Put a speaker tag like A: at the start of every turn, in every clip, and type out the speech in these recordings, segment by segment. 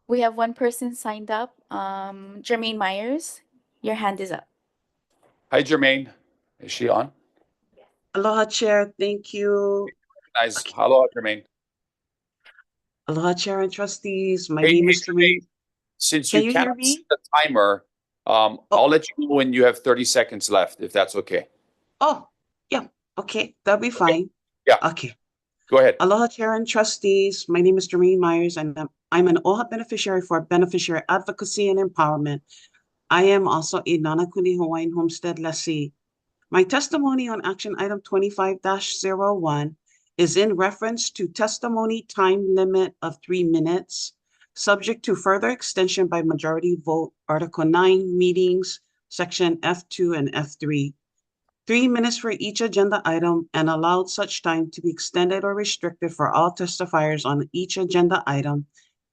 A: We have one person signed up. Jermaine Myers, your hand is up.
B: Hi, Jermaine. Is she on?
C: Aloha, Chair. Thank you.
B: Nice.
C: Okay.
B: Hello, Jermaine.
C: Aloha, Chair and Trustees. My
B: Hey,
C: name
B: hey,
C: is Jermaine.
B: Since
C: Can
B: you
C: you hear
B: cannot see
C: me?
B: the timer,
C: Oh,
B: I'll let you know when you have 30 seconds left, if that's okay.
C: oh, yeah. Okay, that'll be
B: Okay.
C: fine.
B: Yeah,
C: Okay.
B: go ahead.
C: Aloha, Chair and Trustees. My name is Jermaine Myers, and I'm an OHA beneficiary for Beneficiary Advocacy and Empowerment. I am also a Nanakuli Hawaiian Homestead lessee. My testimony on action item 25-01 is in reference to testimony time limit of 3 minutes, subject to further extension by majority vote, Article 9, meetings, Section F2 and F3. 3 minutes for each agenda item and allowed such time to be extended or restricted for all testifiers on each agenda item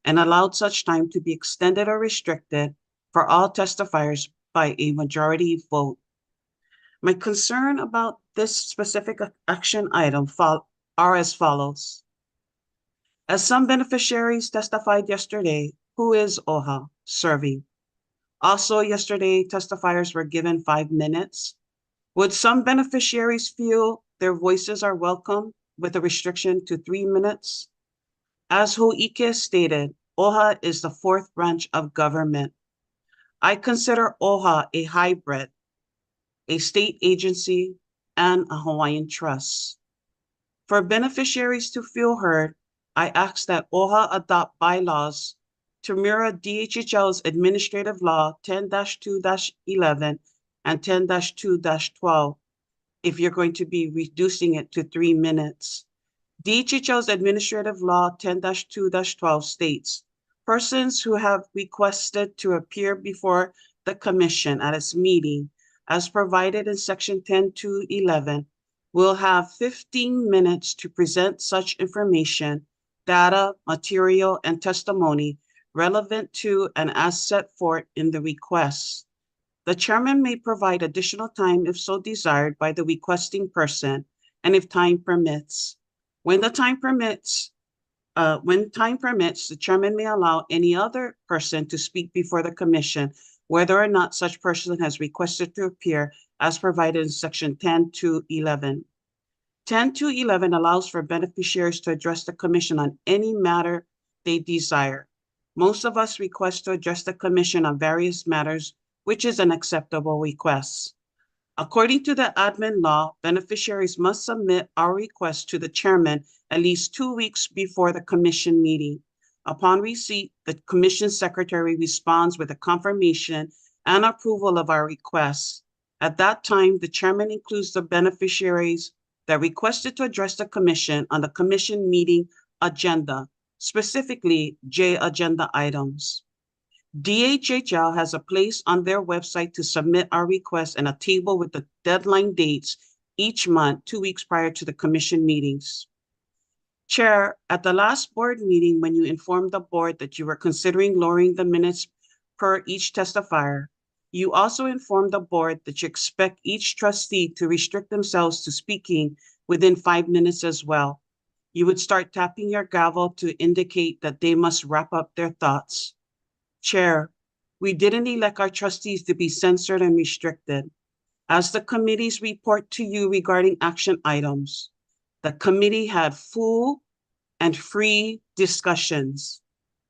C: and allowed such time to be extended or restricted for all testifiers by a majority vote. My concern about this specific action item are as follows. As some beneficiaries testified yesterday, who is OHA serving? Also yesterday, testifiers were given 5 minutes. Would some beneficiaries feel their voices are welcome with a restriction to 3 minutes? As Ho'ike stated, OHA is the fourth branch of government. I consider OHA a hybrid, a state agency, and a Hawaiian trust. For beneficiaries to feel heard, I ask that OHA adopt bylaws to mirror DHHL's Administrative Law 10-2-11 and 10-2-12 if you're going to be reducing it to 3 minutes. DHHL's Administrative Law 10-2-12 states, persons who have requested to appear before the Commission at its meeting, as provided in Section 10-2-11, will have 15 minutes to present such information, data, material, and testimony relevant to and as set forth in the request. The chairman may provide additional time if so desired by the requesting person and if time permits. When time permits, the chairman may allow any other person to speak before the commission, whether or not such person has requested to appear as provided in Section 10-2-11. 10-2-11 allows for beneficiaries to address the commission on any matter they desire. Most of us request to address the commission on various matters, which is an acceptable request. According to the admin law, beneficiaries must submit our request to the chairman at least 2 weeks before the commission meeting. Upon receipt, the commission secretary responds with a confirmation and approval of our request. At that time, the chairman includes the beneficiaries that requested to address the commission on the commission meeting agenda, specifically J agenda items. DHHL has a place on their website to submit our request and a table with the deadline dates each month, 2 weeks prior to the commission meetings. Chair, at the last board meeting, when you informed the board that you were considering lowering the minutes per each testifier, you also informed the board that you expect each trustee to restrict themselves to speaking within 5 minutes as well. You would start tapping your gavel to indicate that they must wrap up their thoughts. Chair, we didn't elect our trustees to be censored and restricted. As the committee's report to you regarding action items, the committee had full and free discussions.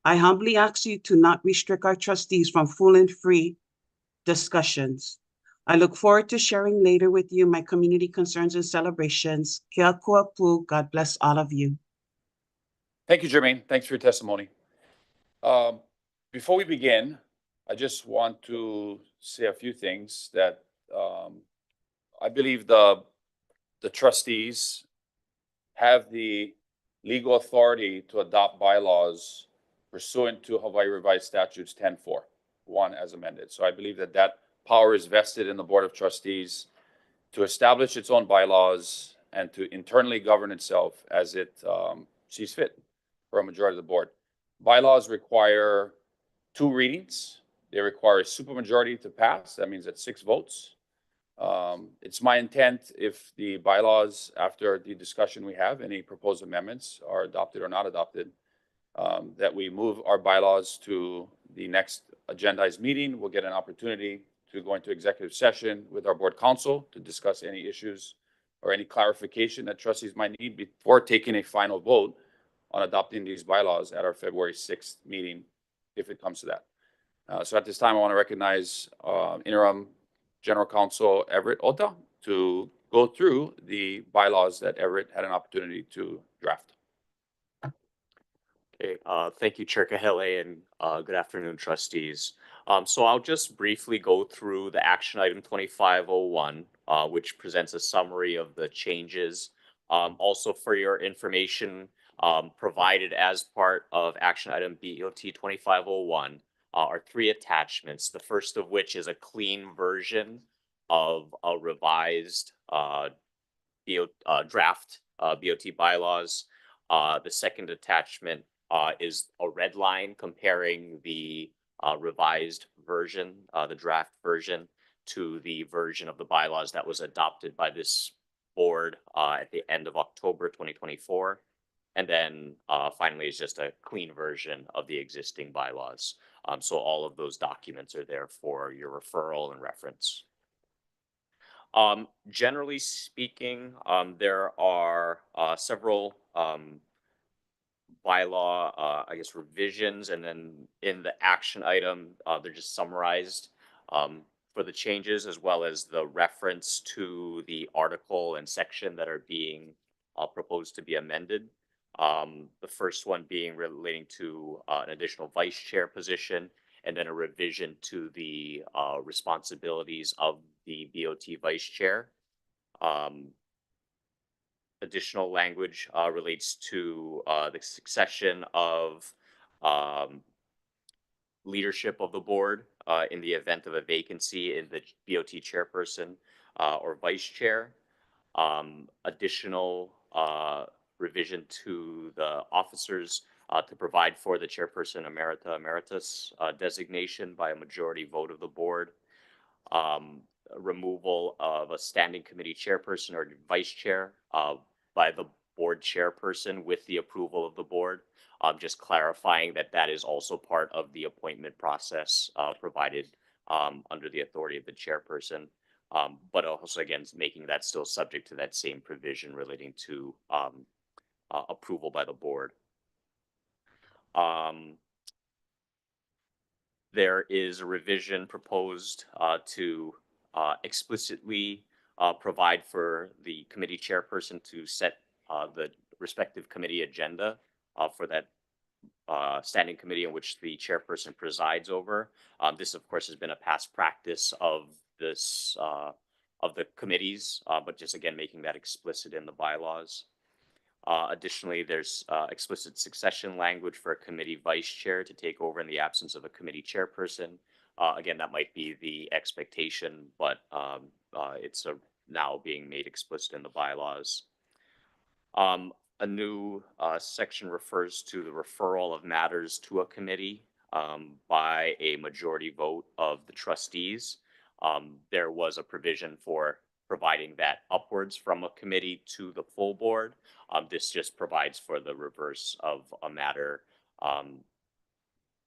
C: I humbly ask you to not restrict our trustees from full and free discussions. I look forward to sharing later with you my community concerns and celebrations. Kia kuapu, God bless all of you.
B: Thank you, Jermaine. Thanks for your testimony. Before we begin, I just want to say a few things that I believe the trustees have the legal authority to adopt bylaws pursuant to Hawaii Revised Statutes 10.4.1 as amended. So I believe that power is vested in the Board of Trustees to establish its own bylaws and to internally govern itself as it sees fit for a majority of the board. Bylaws require 2 readings. They require a supermajority to pass. That means that 6 votes. It's my intent, if the bylaws, after the discussion we have, any proposed amendments are adopted or not adopted, that we move our bylaws to the next agendized meeting. We'll get an opportunity to go into executive session with our board counsel to discuss any issues or any clarification that trustees might need before taking a final vote on adopting these bylaws at our February 6th meeting, if it comes to that. So at this time, I want to recognize interim general counsel Everett Ota to go through the bylaws that Everett had an opportunity to draft.
D: Okay, thank you, Chair Kahele, and good afternoon, trustees. So I'll just briefly go through the action item 2501, which presents a summary of the changes. Also for your information, provided as part of action item BOT 2501 are 3 attachments. The first of which is a clean version of a revised draft BOT bylaws. The second attachment is a red line comparing the revised version, the draft version, to the version of the bylaws that was adopted by this board at the end of October 2024. And then finally is just a clean version of the existing bylaws. So all of those documents are there for your referral and reference. Generally speaking, there are several bylaw, I guess, revisions, and then in the action item, they're just summarized for the changes, as well as the reference to the article and section that are being proposed to be amended. The first one being relating to an additional vice chair position, and then a revision to the responsibilities of the BOT vice chair. Additional language relates to the succession of leadership of the board in the event of a vacancy in the BOT chairperson or vice chair. Additional revision to the officers to provide for the chairperson emerita emeritus designation by a majority vote of the board. Removal of a standing committee chairperson or vice chair by the board chairperson with the approval of the board. Just clarifying that that is also part of the appointment process provided under the authority of the chairperson. But also, again, making that still subject to that same provision relating to approval by the board. There is a revision proposed to explicitly provide for the committee chairperson to set the respective committee agenda for that standing committee in which the chairperson presides over. This, of course, has been a past practice of this of the committees, but just again making that explicit in the bylaws. Additionally, there's explicit succession language for a committee vice chair to take over in the absence of a committee chairperson. Again, that might be the expectation, but it's now being made explicit in the bylaws. A new section refers to the referral of matters to a committee by a majority vote of the trustees. There was a provision for providing that upwards from a committee to the full board. This just provides for the reverse of a matter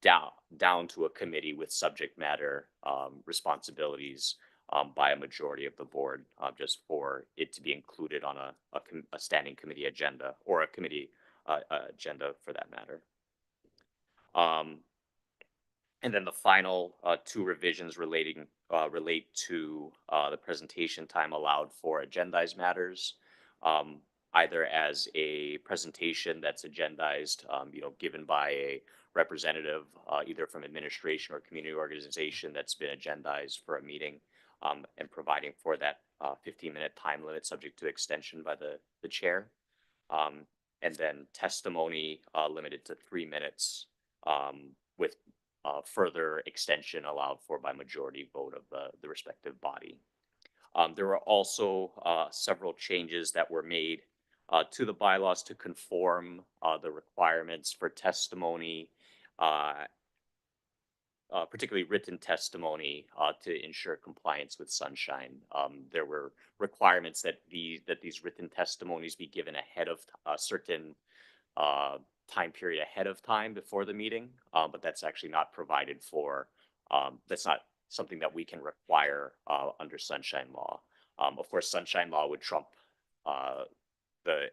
D: down to a committee with subject matter responsibilities by a majority of the board, just for it to be included on a standing committee agenda or a committee agenda for that matter. And then the final 2 revisions relate to the presentation time allowed for agendized matters, either as a presentation that's agendized, given by a representative, either from administration or community organization that's been agendized for a meeting, and providing for that 15-minute time limit subject to extension by the chair. And then testimony limited to 3 minutes with further extension allowed for by majority vote of the respective body. There were also several changes that were made to the bylaws to conform the requirements for testimony, particularly written testimony, to ensure compliance with sunshine. There were requirements that these written testimonies be given ahead of certain time period ahead of time before the meeting, but that's actually not provided for. That's not something that we can require under sunshine law. Of course, sunshine law would trump the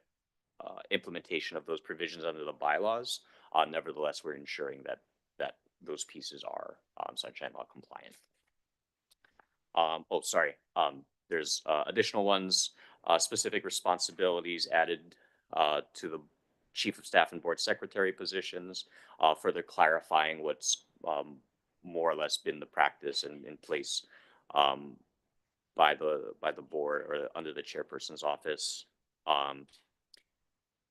D: implementation of those provisions under the bylaws. Nevertheless, we're ensuring that those pieces are sunshine law compliant. Oh, sorry. There's additional ones, specific responsibilities added to the chief of staff and board secretary positions, further clarifying what's more or less been the practice and in place by the board or under the chairperson's office.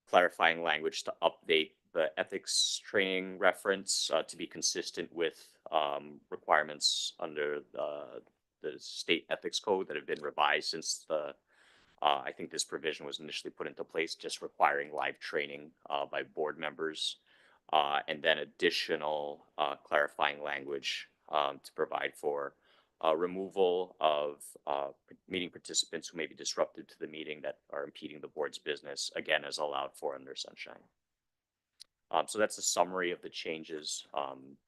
D: Clarifying language to update the ethics training reference to be consistent with requirements under the state ethics code that have been revised since I think this provision was initially put into place, just requiring live training by board members, and then additional clarifying language to provide for removal of meeting participants who may be disruptive to the meeting that are impeding the board's business, again, as allowed for under sunshine. So that's a summary of the changes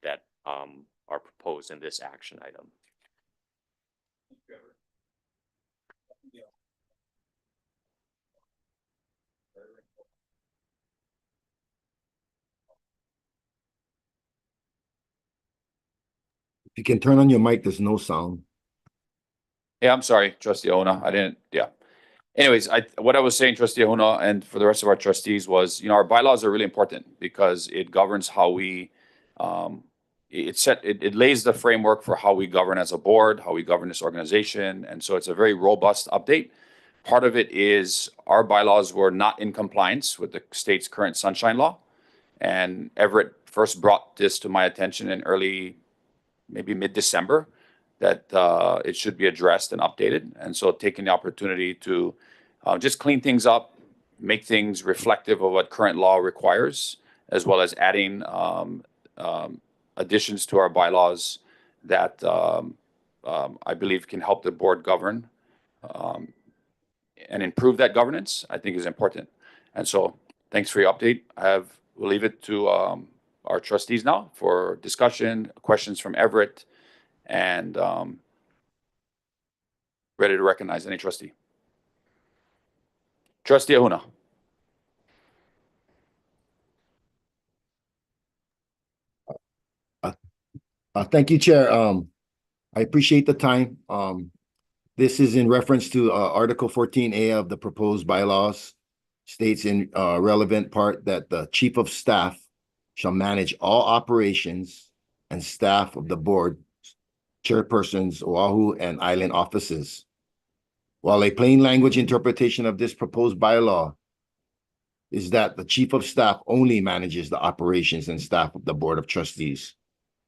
D: that are proposed in this action item.
E: If you can turn on your mic, there's no sound.
B: Yeah, I'm sorry, Trustee Ahuna. I didn't, yeah. Anyways, what I was saying, Trustee Ahuna, and for the rest of our trustees was, our bylaws are really important because it governs how we, it lays the framework for how we govern as a board, how we govern this organization. And so it's a very robust update. Part of it is our bylaws were not in compliance with the state's current sunshine law. And Everett first brought this to my attention in maybe mid-December, that it should be addressed and updated. And so taking the opportunity to just clean things up, make things reflective of what current law requires, as well as adding additions to our bylaws that I believe can help the board govern and improve that governance, I think is important. And so thanks for your update. We'll leave it to our trustees now for discussion, questions from Everett, and ready to recognize any trustee. Trustee Ahuna.
E: Thank you, Chair. I appreciate the time. This is in reference to Article 14A of the proposed bylaws. States in relevant part that the chief of staff shall manage all operations and staff of the board, chairpersons, Oahu and island offices. While a plain language interpretation of this proposed bylaw is that the chief of staff only manages the operations and staff of the board of trustees.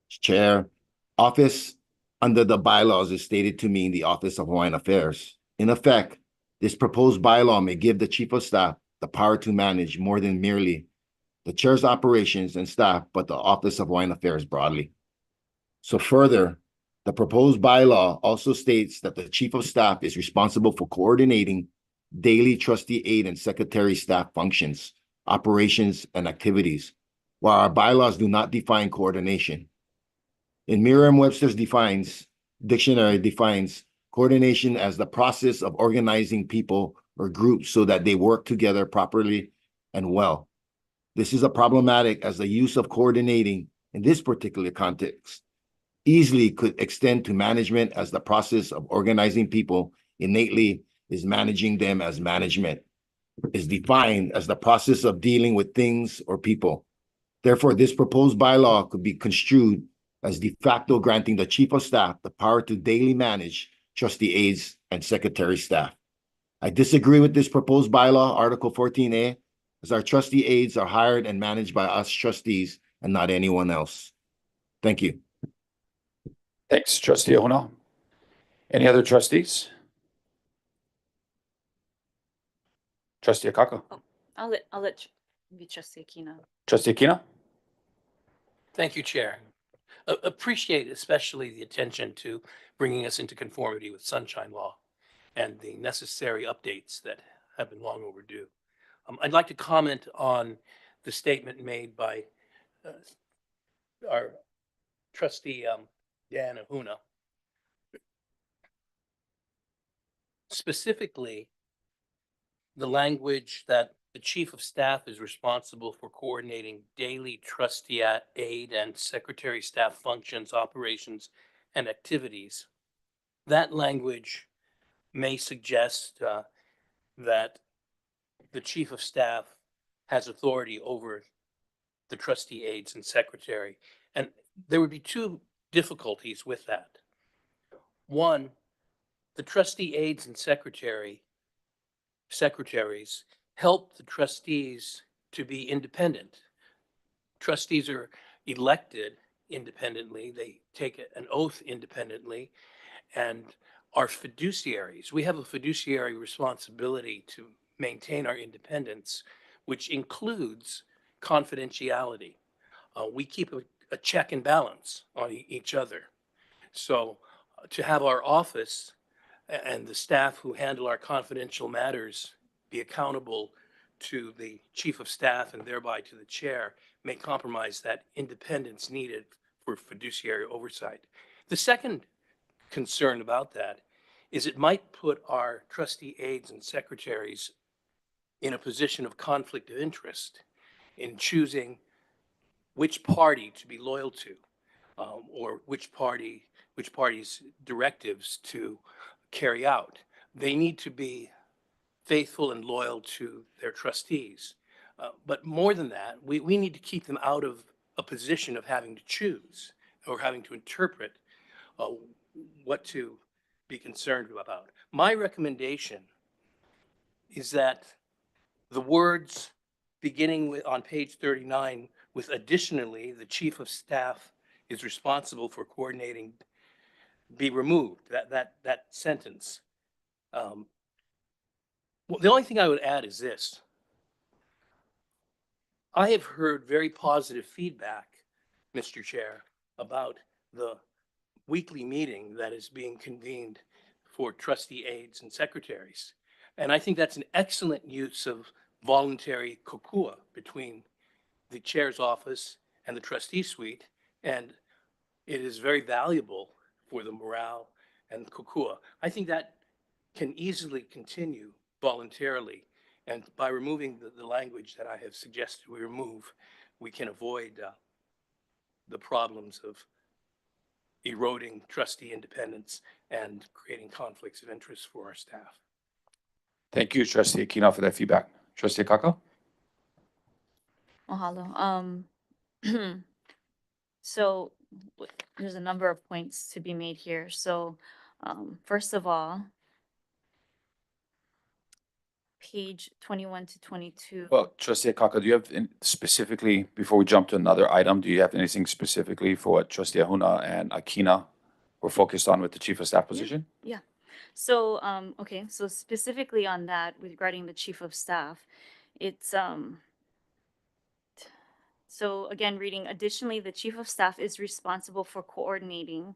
E: Chair, office under the bylaws is stated to mean the Office of Hawaiian Affairs. In effect, this proposed bylaw may give the chief of staff the power to manage more than merely the chair's operations and staff, but the Office of Hawaiian Affairs broadly. So further, the proposed bylaw also states that the chief of staff is responsible for coordinating daily trustee aid and secretary staff functions, operations, and activities, while our bylaws do not define coordination. In Merriam-Webster's dictionary defines coordination as the process of organizing people or groups so that they work together properly and well. This is a problematic as the use of coordinating in this particular context easily could extend to management, as the process of organizing people innately is managing them, as management is defined as the process of dealing with things or people. Therefore, this proposed bylaw could be construed as de facto granting the chief of staff the power to daily manage trustee aides and secretary staff. I disagree with this proposed bylaw, Article 14A, as our trustee aides are hired and managed by us trustees and not anyone else. Thank you.
B: Thanks, Trustee Ahuna. Any other trustees? Trustee Akaka.
F: Oh, I'll let be Trustee Aquino.
B: Trustee Aquino.
G: Thank you, Chair. Appreciate especially the attention to bringing us into conformity with sunshine law and the necessary updates that have been long overdue. I'd like to comment on the statement made by our trustee Dan Ahuna. Specifically, the language that the chief of staff is responsible for coordinating daily trustee aid and secretary staff functions, operations, and activities. That language may suggest that the chief of staff has authority over the trustee aides and secretary. And there would be two difficulties with that. One, the trustee aides and secretaries help the trustees to be independent. Trustees are elected independently. They take an oath independently and are fiduciaries. We have a fiduciary responsibility to maintain our independence, which includes confidentiality. We keep a check and balance on each other. So to have our office and the staff who handle our confidential matters be accountable to the chief of staff and thereby to the chair may compromise that independence needed for fiduciary oversight. The second concern about that is it might put our trustee aides and secretaries in a position of conflict of interest in choosing which party to be loyal to, or which party's directives to carry out. They need to be faithful and loyal to their trustees. But more than that, we need to keep them out of a position of having to choose or having to interpret what to be concerned about. My recommendation is that the words beginning with on page 39 with additionally, the chief of staff is responsible for coordinating be removed, that sentence. Well, the only thing I would add is this. I have heard very positive feedback, Mr. Chair, about the weekly meeting that is being convened for trustee aides and secretaries. And I think that's an excellent use of voluntary kokua between the chair's office and the trustee suite. And it is very valuable for the morale and kokua. I think that can easily continue voluntarily. And by removing the language that I have suggested we remove, we can avoid the problems of eroding trustee independence and creating conflicts of interest for our staff.
B: Thank you, Trustee Aquino, for that feedback. Trustee Kako?
F: Mahalo. So there's a number of points to be made here. So first of all, page 21 to 22.
B: Well, Trustee Akaka, do you have specifically, before we jump to another item, do you have anything specifically for what Trustee Ahuna and Akina were focused on with the chief of staff position?
F: Yeah. So, okay. So specifically on that regarding the chief of staff, it's, so again, reading, additionally, the chief of staff is responsible for coordinating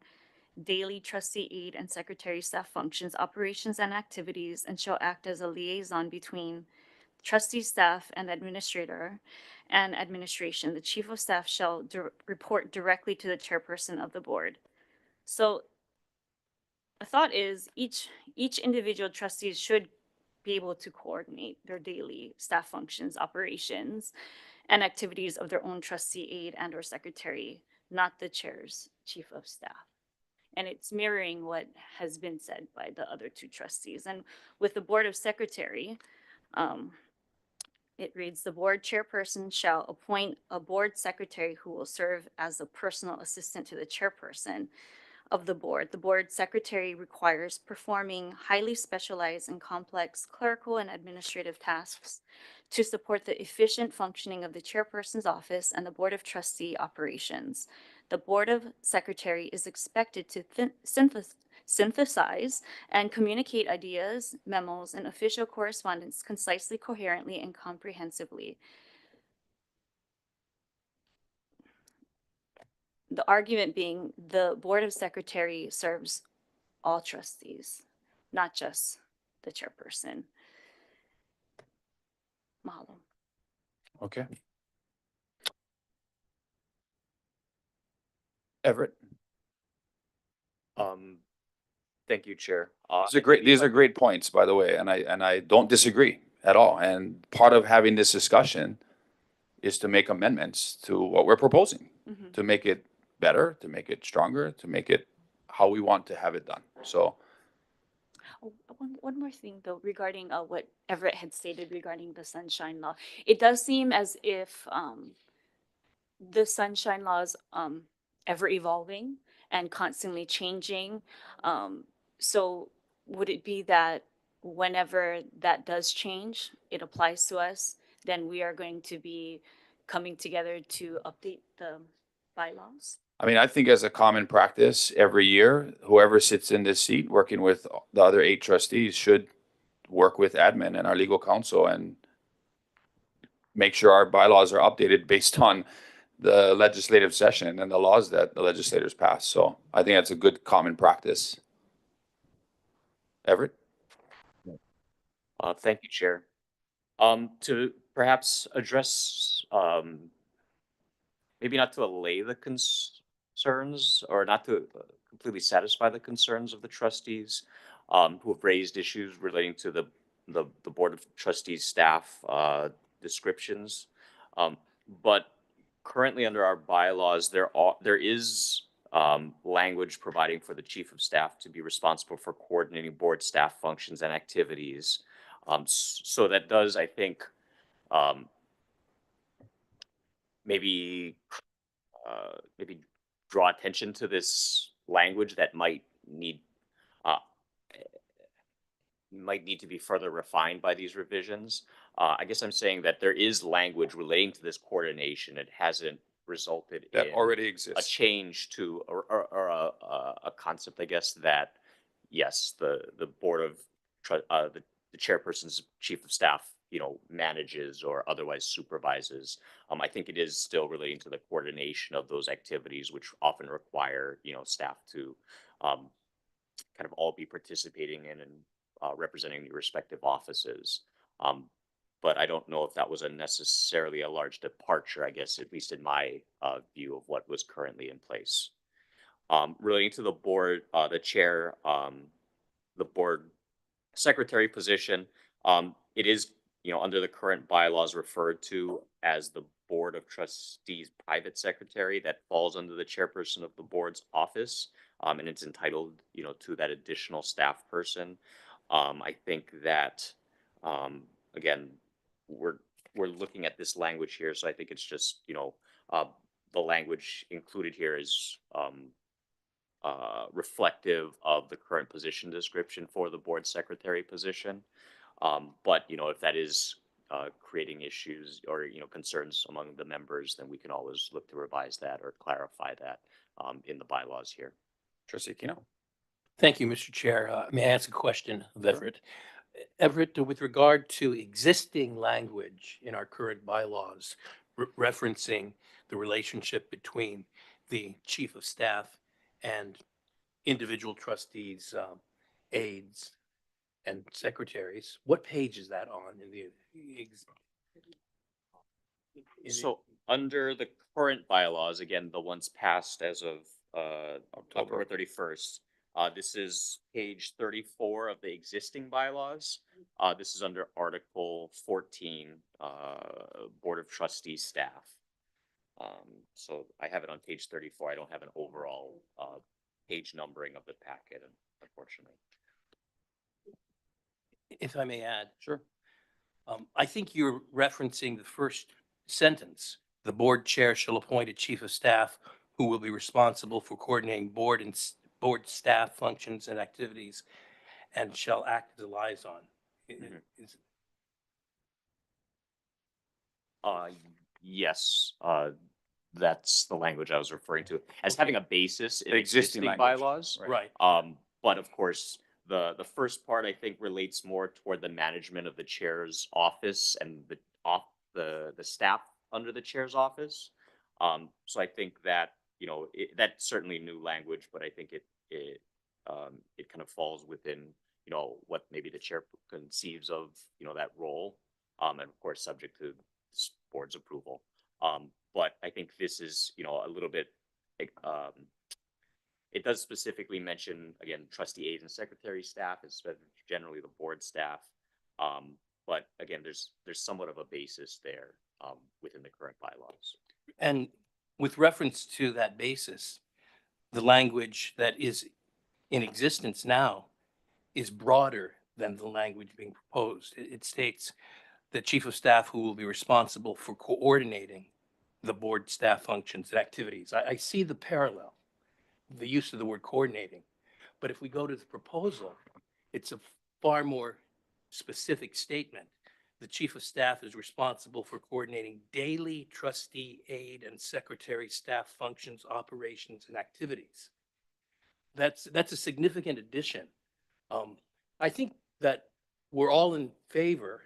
F: daily trustee aid and secretary staff functions, operations, and activities, and shall act as a liaison between trustee staff and administrator and administration. The chief of staff shall report directly to the chairperson of the board. So a thought is each individual trustees should be able to coordinate their daily staff functions, operations, and activities of their own trustee aide and or secretary, not the chair's chief of staff. And it's mirroring what has been said by the other two trustees. And with the board of secretary, it reads, the board chairperson shall appoint a board secretary who will serve as a personal assistant to the chairperson of the board. The board secretary requires performing highly specialized and complex clerical and administrative tasks to support the efficient functioning of the chairperson's office and the board of trustee operations. The board of secretary is expected to synthesize and communicate ideas, memos, and official correspondence concisely, coherently, and comprehensively. The argument being the board of secretary serves all trustees, not just the chairperson. Mahalo.
B: Okay. Everett?
D: Thank you, Chair.
B: These are great points, by the way, and I don't disagree at all. And part of having this discussion is to make amendments to what we're proposing,
F: Mhm.
B: to make it better, to make it stronger, to make it how we want to have it done. So,
F: Oh, one more thing though, regarding what Everett had stated regarding the sunshine law. It does seem as if the sunshine law is ever evolving and constantly changing. So would it be that whenever that does change, it applies to us, then we are going to be coming together to update the bylaws?
B: I mean, I think as a common practice, every year, whoever sits in this seat, working with the other 8 trustees, should work with admin and our legal counsel and make sure our bylaws are updated based on the legislative session and the laws that the legislators pass. So I think that's a good common practice. Everett?
D: Thank you, Chair. To perhaps address, maybe not to allay the concerns or not to completely satisfy the concerns of the trustees who have raised issues relating to the Board of Trustees staff descriptions. But currently under our bylaws, there is language providing for the chief of staff to be responsible for coordinating board staff functions and activities. So that does, I think, maybe maybe draw attention to this language that uh, might need to be further refined by these revisions. I guess I'm saying that there is language relating to this coordination. It hasn't resulted
B: That
D: in
B: already
D: a
B: exists.
D: change to or a concept, I guess, that yes, the board of the chairperson's chief of staff, manages or otherwise supervises. I think it is still relating to the coordination of those activities, which often require staff to kind of all be participating in and representing the respective offices. But I don't know if that was necessarily a large departure, I guess, at least in my view of what was currently in place. Relating to the board, the chair, the board secretary position, it is, under the current bylaws referred to as the Board of Trustees private secretary that falls under the chairperson of the board's office. And it's entitled, to that additional staff person. I think that, again, we're looking at this language here, so I think it's just, the language included here is reflective of the current position description for the board secretary position. But, if that is creating issues or, concerns among the members, then we can always look to revise that or clarify that in the bylaws here.
B: Trustee Kino?
G: Thank you, Mr. Chair. May I ask a question of Everett? Everett, with regard to existing language in our current bylaws referencing the relationship between the chief of staff and individual trustees, aides, and secretaries, what page is that on in the?
D: So under the current bylaws, again, the ones passed as of October 31st, this is page 34 of the existing bylaws. This is under Article 14, Board of Trustees staff. So I have it on page 34. I don't have an overall page numbering of the packet, unfortunately.
G: If I may add.
B: Sure.
G: I think you're referencing the first sentence. The board chair shall appoint a chief of staff who will be responsible for coordinating board and board staff functions and activities and shall act as a liaison.
D: Yes, that's the language I was referring to as having a basis in
B: The existing
D: existing
B: language.
D: bylaws.
G: Right.
D: But of course, the first part I think relates more toward the management of the chair's office and the staff under the chair's office. So I think that that's certainly new language, but I think it kind of falls within what maybe the chair conceives of that role, and of course subject to this board's approval. But I think this is a little bit It does specifically mention, again, trustee aides and secretary staff, it's generally the board staff. But again, there's somewhat of a basis there within the current bylaws.
G: And with reference to that basis, the language that is in existence now is broader than the language being proposed. It states the chief of staff who will be responsible for coordinating the board staff functions and activities. I see the parallel, the use of the word coordinating. But if we go to the proposal, it's a far more specific statement. The chief of staff is responsible for coordinating daily trustee aide and secretary staff functions, operations, and activities. That's a significant addition. I think that we're all in favor,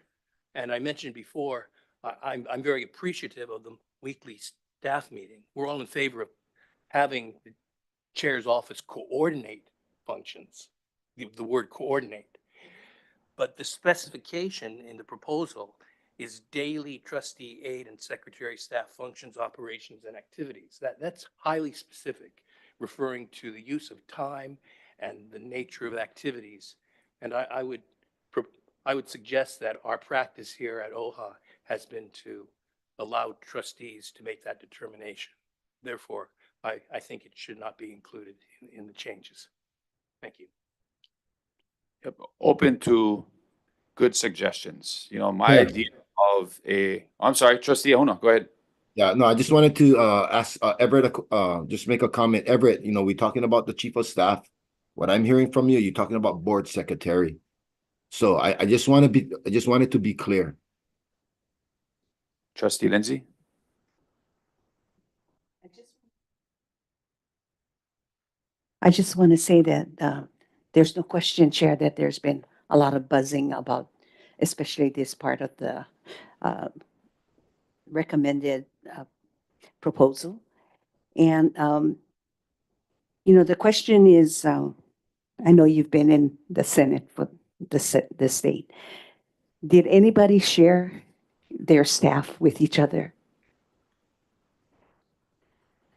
G: and I mentioned before, I'm very appreciative of the weekly staff meeting. We're all in favor of having the chair's office coordinate functions, the word coordinate. But the specification in the proposal is daily trustee aide and secretary staff functions, operations, and activities. That's highly specific, referring to the use of time and the nature of activities. And I would suggest that our practice here at OHA has been to allow trustees to make that determination. Therefore, I think it should not be included in the changes. Thank you.
B: Yep, open to good suggestions. You know, my
E: Yeah.
B: idea of I'm sorry, trustee Ahuna, go ahead.
E: Yeah, no, I just wanted to ask Everett, just make a comment. Everett, you know, we're talking about the chief of staff. What I'm hearing from you, you're talking about board secretary. So I just wanted to be clear.
B: Trustee Lindsay?
H: I just want to say that there's no question, Chair, that there's been a lot of buzzing about, especially this part of the recommended proposal. And, you know, the question is, I know you've been in the Senate for the state. Did anybody share their staff with each other?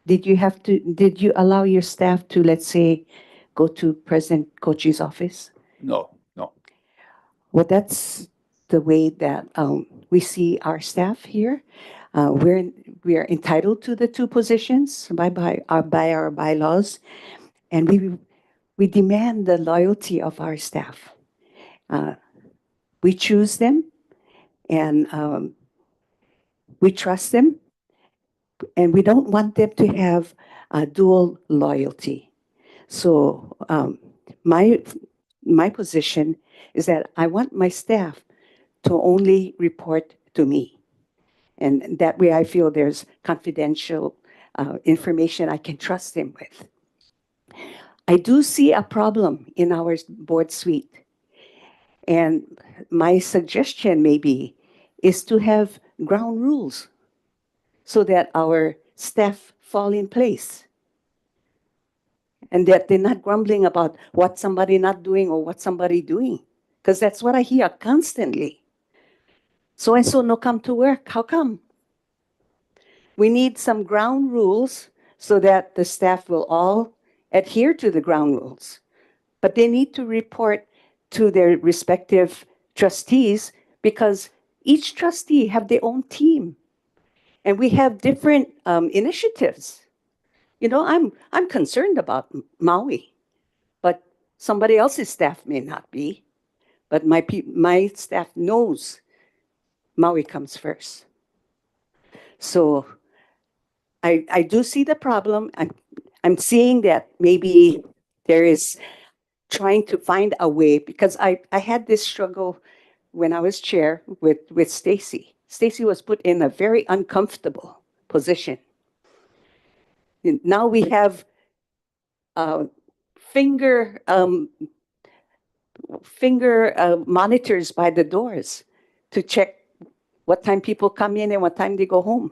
H: Did you allow your staff to, let's say, go to President Kochi's office?
B: No.
H: Well, that's the way that we see our staff here. We are entitled to the two positions by our bylaws, and we demand the loyalty of our staff. We choose them, and we trust them, and we don't want them to have dual loyalty. So my position is that I want my staff to only report to me. And that way I feel there's confidential information I can trust them with. I do see a problem in our board suite. And my suggestion maybe is to have ground rules so that our staff fall in place. And that they're not grumbling about what somebody not doing or what somebody doing. Because that's what I hear constantly. So-and-so no come to work. How come? We need some ground rules so that the staff will all adhere to the ground rules. But they need to report to their respective trustees because each trustee have their own team. And we have different initiatives. You know, I'm concerned about Maui, but somebody else's staff may not be. But my staff knows Maui comes first. So I do see the problem. I'm seeing that maybe there is trying to find a way, because I had this struggle when I was chair with Stacy. Stacy was put in a very uncomfortable position. Now we have finger monitors by the doors to check what time people come in and what time they go home.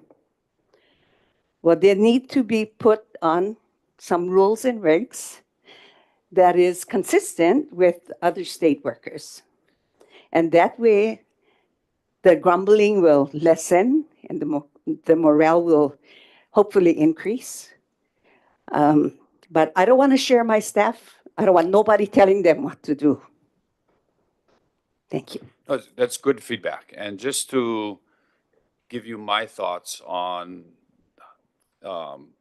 H: Well, they need to be put on some rules and regs that is consistent with other state workers. And that way, the grumbling will lessen and the morale will hopefully increase. But I don't want to share my staff. I don't want nobody telling them what to do. Thank you.
B: That's good feedback. And just to give you my thoughts on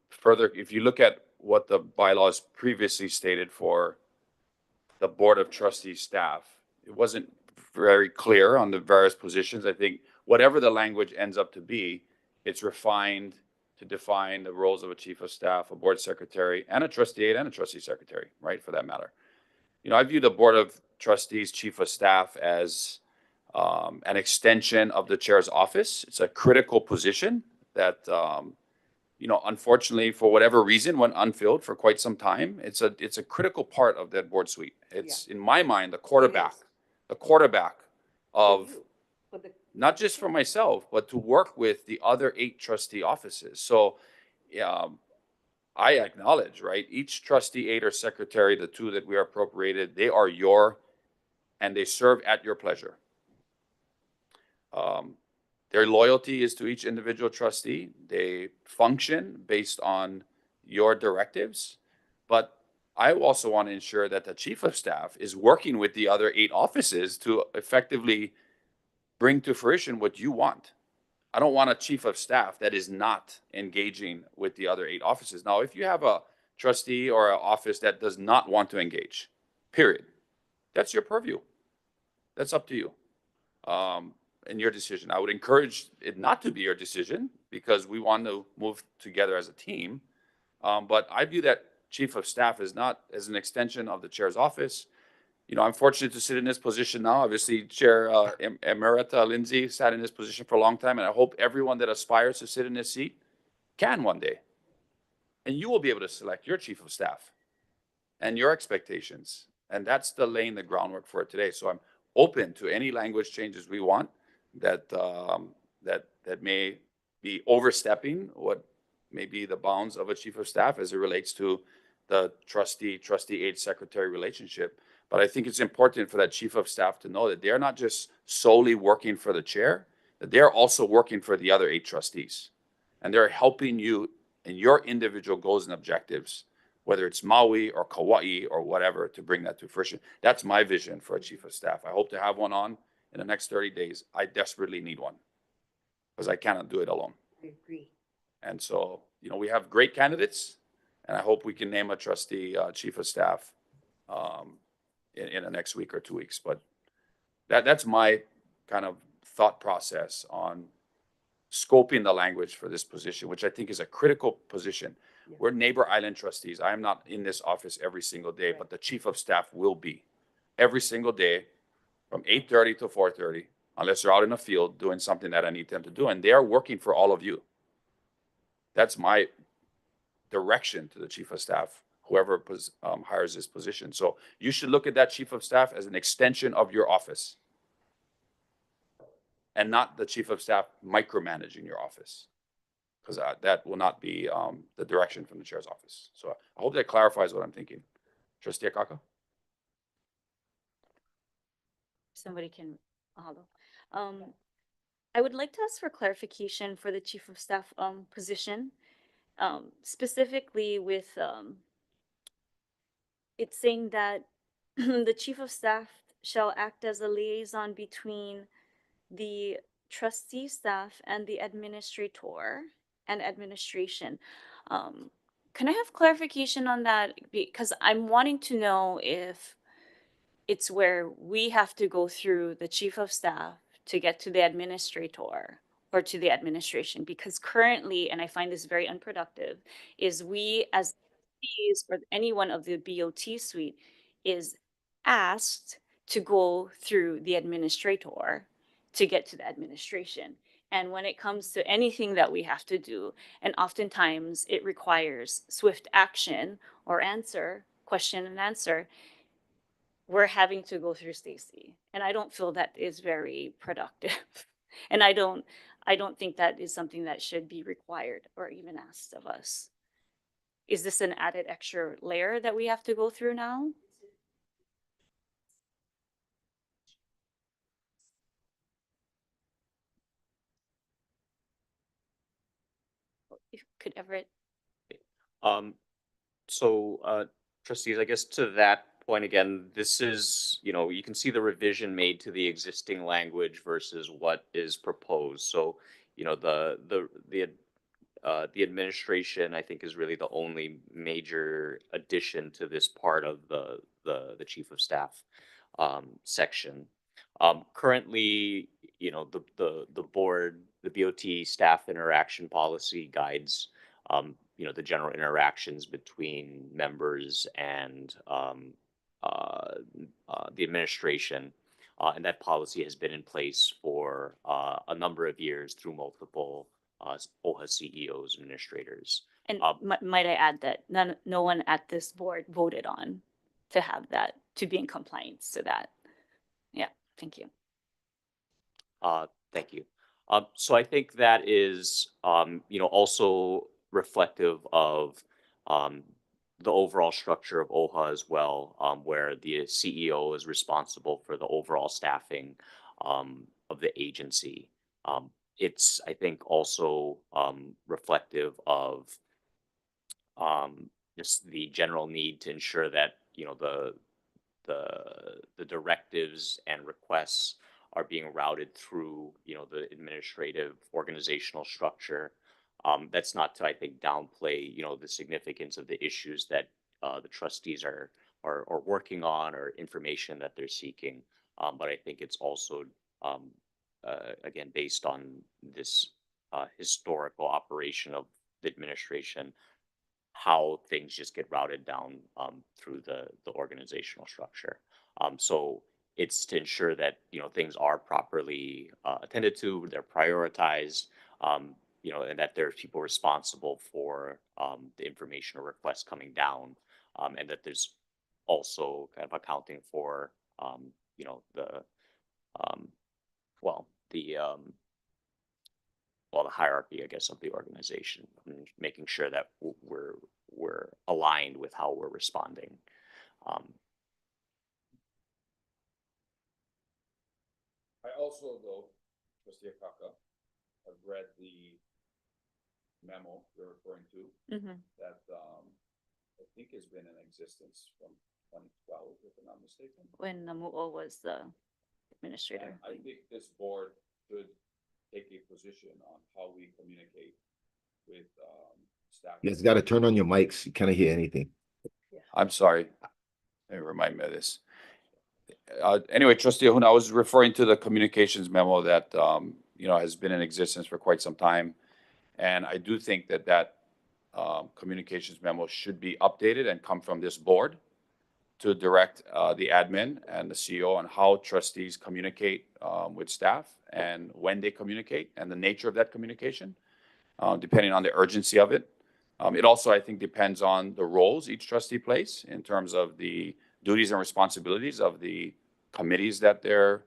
B: further, if you look at what the bylaws previously stated for the Board of Trustees staff, it wasn't very clear on the various positions. I think whatever the language ends up to be, it's refined to define the roles of a chief of staff, a board secretary, and a trustee aide and a trustee secretary, right, for that matter. You know, I view the Board of Trustees chief of staff as an extension of the chair's office. It's a critical position that, you know, unfortunately, for whatever reason, went unfilled for quite some time. It's a critical part of that board suite. It's, in my mind, the quarterback of not just for myself, but to work with the other 8 trustee offices. So, I acknowledge, right, each trustee aide or secretary, the 2 that we are appropriated, they are and they serve at your pleasure. Their loyalty is to each individual trustee. They function based on your directives, but I also want to ensure that the chief of staff is working with the other 8 offices to effectively bring to fruition what you want. I don't want a chief of staff that is not engaging with the other 8 offices. Now, if you have a trustee or an office that does not want to engage, period, that's your purview. That's up to you. And your decision. I would encourage it not to be your decision because we want to move together as a team. But I view that chief of staff as not as an extension of the chair's office. You know, I'm fortunate to sit in this position now. Obviously, Chair Emerita Lindsay sat in this position for a long time, and I hope everyone that aspires to sit in this seat can one day. And you will be able to select your chief of staff and your expectations. And that's laying the groundwork for it today. So I'm open to any language changes we want that that may be overstepping what may be the bounds of a chief of staff as it relates to the trustee aide secretary relationship. But I think it's important for that chief of staff to know that they're not just solely working for the chair, that they're also working for the other 8 trustees. And they're helping you in your individual goals and objectives, whether it's Maui or Kauai or whatever, to bring that to fruition. That's my vision for a chief of staff. I hope to have one on in the next 30 days. I desperately need one because I cannot do it alone.
H: I agree.
B: And so, you know, we have great candidates, and I hope we can name a trustee chief of staff in the next week or 2 weeks. But that's my kind of thought process on scoping the language for this position, which I think is a critical position. Yeah. We're neighbor island trustees. I am not in this office every single day, right, but the chief of staff will be every single day from 8:30 to 4:30, unless they're out in the field doing something that I need them to do. And they are working for all of you. That's my direction to the chief of staff, whoever hires this position. So you should look at that chief of staff as an extension of your office and not the chief of staff micromanaging your office, because that will not be the direction from the chair's office. So I hope that clarifies what I'm thinking. Trustee Akaka?
F: Somebody can, I would like to ask for clarification for the chief of staff position, specifically with it's saying that the chief of staff shall act as a liaison between the trustee staff and the administrator and administration. Can I have clarification on that? Because I'm wanting to know if it's where we have to go through the chief of staff to get to the administrator or to the administration. Because currently, and I find this very unproductive, is we as trustees or anyone of the BOT suite is asked to go through the administrator to get to the administration. And when it comes to anything that we have to do, and oftentimes it requires swift action or question and answer, we're having to go through Stacy. And I don't feel that is very productive. And I don't think that is something that should be required or even asked of us. Is this an added extra layer that we have to go through now? If could Everett.
D: So, trustees, I guess to that point again, this is, you can see the revision made to the existing language versus what is proposed. So, the administration, I think, is really the only major addition to this part of the chief of staff section. Currently, the board, the BOT staff interaction policy guides, the general interactions between members and the administration. And that policy has been in place for a number of years through multiple OHA CEOs, administrators.
F: And might I add that no one at this board voted on to have that, to be in compliance to that. Yeah, thank you.
D: Thank you. So I think that is, also reflective of the overall structure of OHA as well, where the CEO is responsible for the overall staffing of the agency. It's, I think, also reflective of just the general need to ensure that, the directives and requests are being routed through, the administrative organizational structure. That's not to, I think, downplay, the significance of the issues that the trustees are working on, or information that they're seeking. But I think it's also, again, based on this historical operation of the administration, how things just get routed down through the organizational structure. So it's to ensure that, things are properly attended to, they're prioritized, and that there's people responsible for the information or requests coming down, and that there's also kind of accounting for, the the hierarchy, I guess, of the organization, and making sure that we're aligned with how we're responding.
B: I also, though, Trustee Akaka, have read the memo you're referring to that I think has been in existence from 2012, if I'm not mistaken.
F: When Noʻeau was the administrator.
B: And I think this board should take a position on how we communicate with staff.
E: You guys got to turn on your mics. You can't hear anything.
B: I'm sorry. Let me remind me of this. Anyway, Trustee Ahuna, I was referring to the communications memo that has been in existence for quite some time, and I do think that communications memo should be updated and come from this board to direct the admin and the CEO on how trustees communicate with staff, and when they communicate, and the nature of that communication, depending on the urgency of it. It also, I think, depends on the roles each trustee plays in terms of the duties and responsibilities of the committees that they're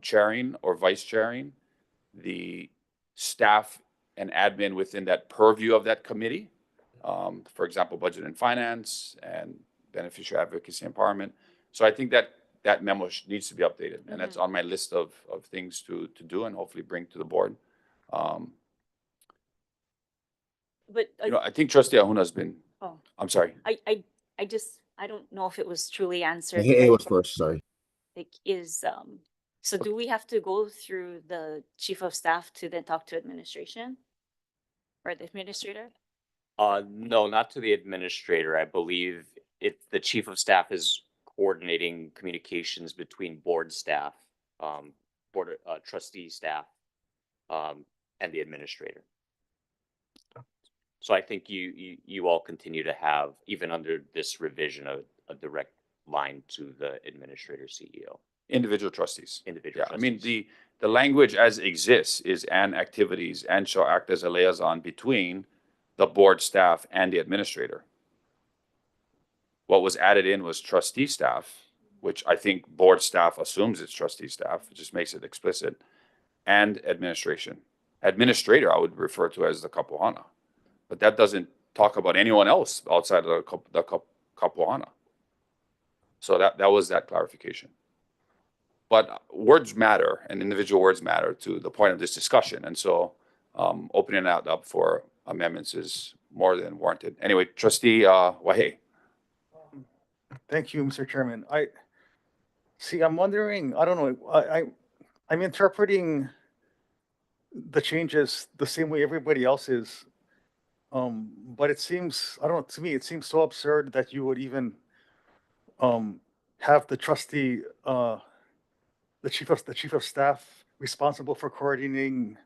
B: chairing or vice chairing, the staff and admin within that purview of that committee. For example, budget and finance and beneficiary advocacy empowerment. So I think that memo needs to be updated, and that's on my list of things to do and hopefully bring to the board.
F: But
B: I think Trustee Ahuna's been.
F: Oh.
B: I'm sorry.
F: I don't know if it was truly answered.
E: Hey, was first. Sorry.
F: Like, so do we have to go through the chief of staff to then talk to administration or the administrator?
D: No, not to the administrator. I believe the chief of staff is coordinating communications between board staff, board trustee staff, and the administrator. So I think you all continue to have, even under this revision, a direct line to the administrator CEO.
B: Individual trustees.
D: Individual
B: Yeah,
D: trustees.
B: I mean, the language as exists is "and activities and shall act as a liaison between the board staff and the administrator." What was added in was trustee staff, which I think board staff assumes it's trustee staff. It just makes it explicit, and administration. Administrator, I would refer to as the kapuana, but that doesn't talk about anyone else outside of the kapuana. So that was that clarification. But words matter, and individual words matter to the point of this discussion. And so opening that up for amendments more than warranted. Anyway, trustee, Wahe.
I: Thank you, Mr. Chairman. I'm wondering, I don't know, I'm interpreting the changes the same way everybody else is. But it seems, I don't know, to me, it seems so absurd that you would even have the trustee, the chief of staff responsible for coordinating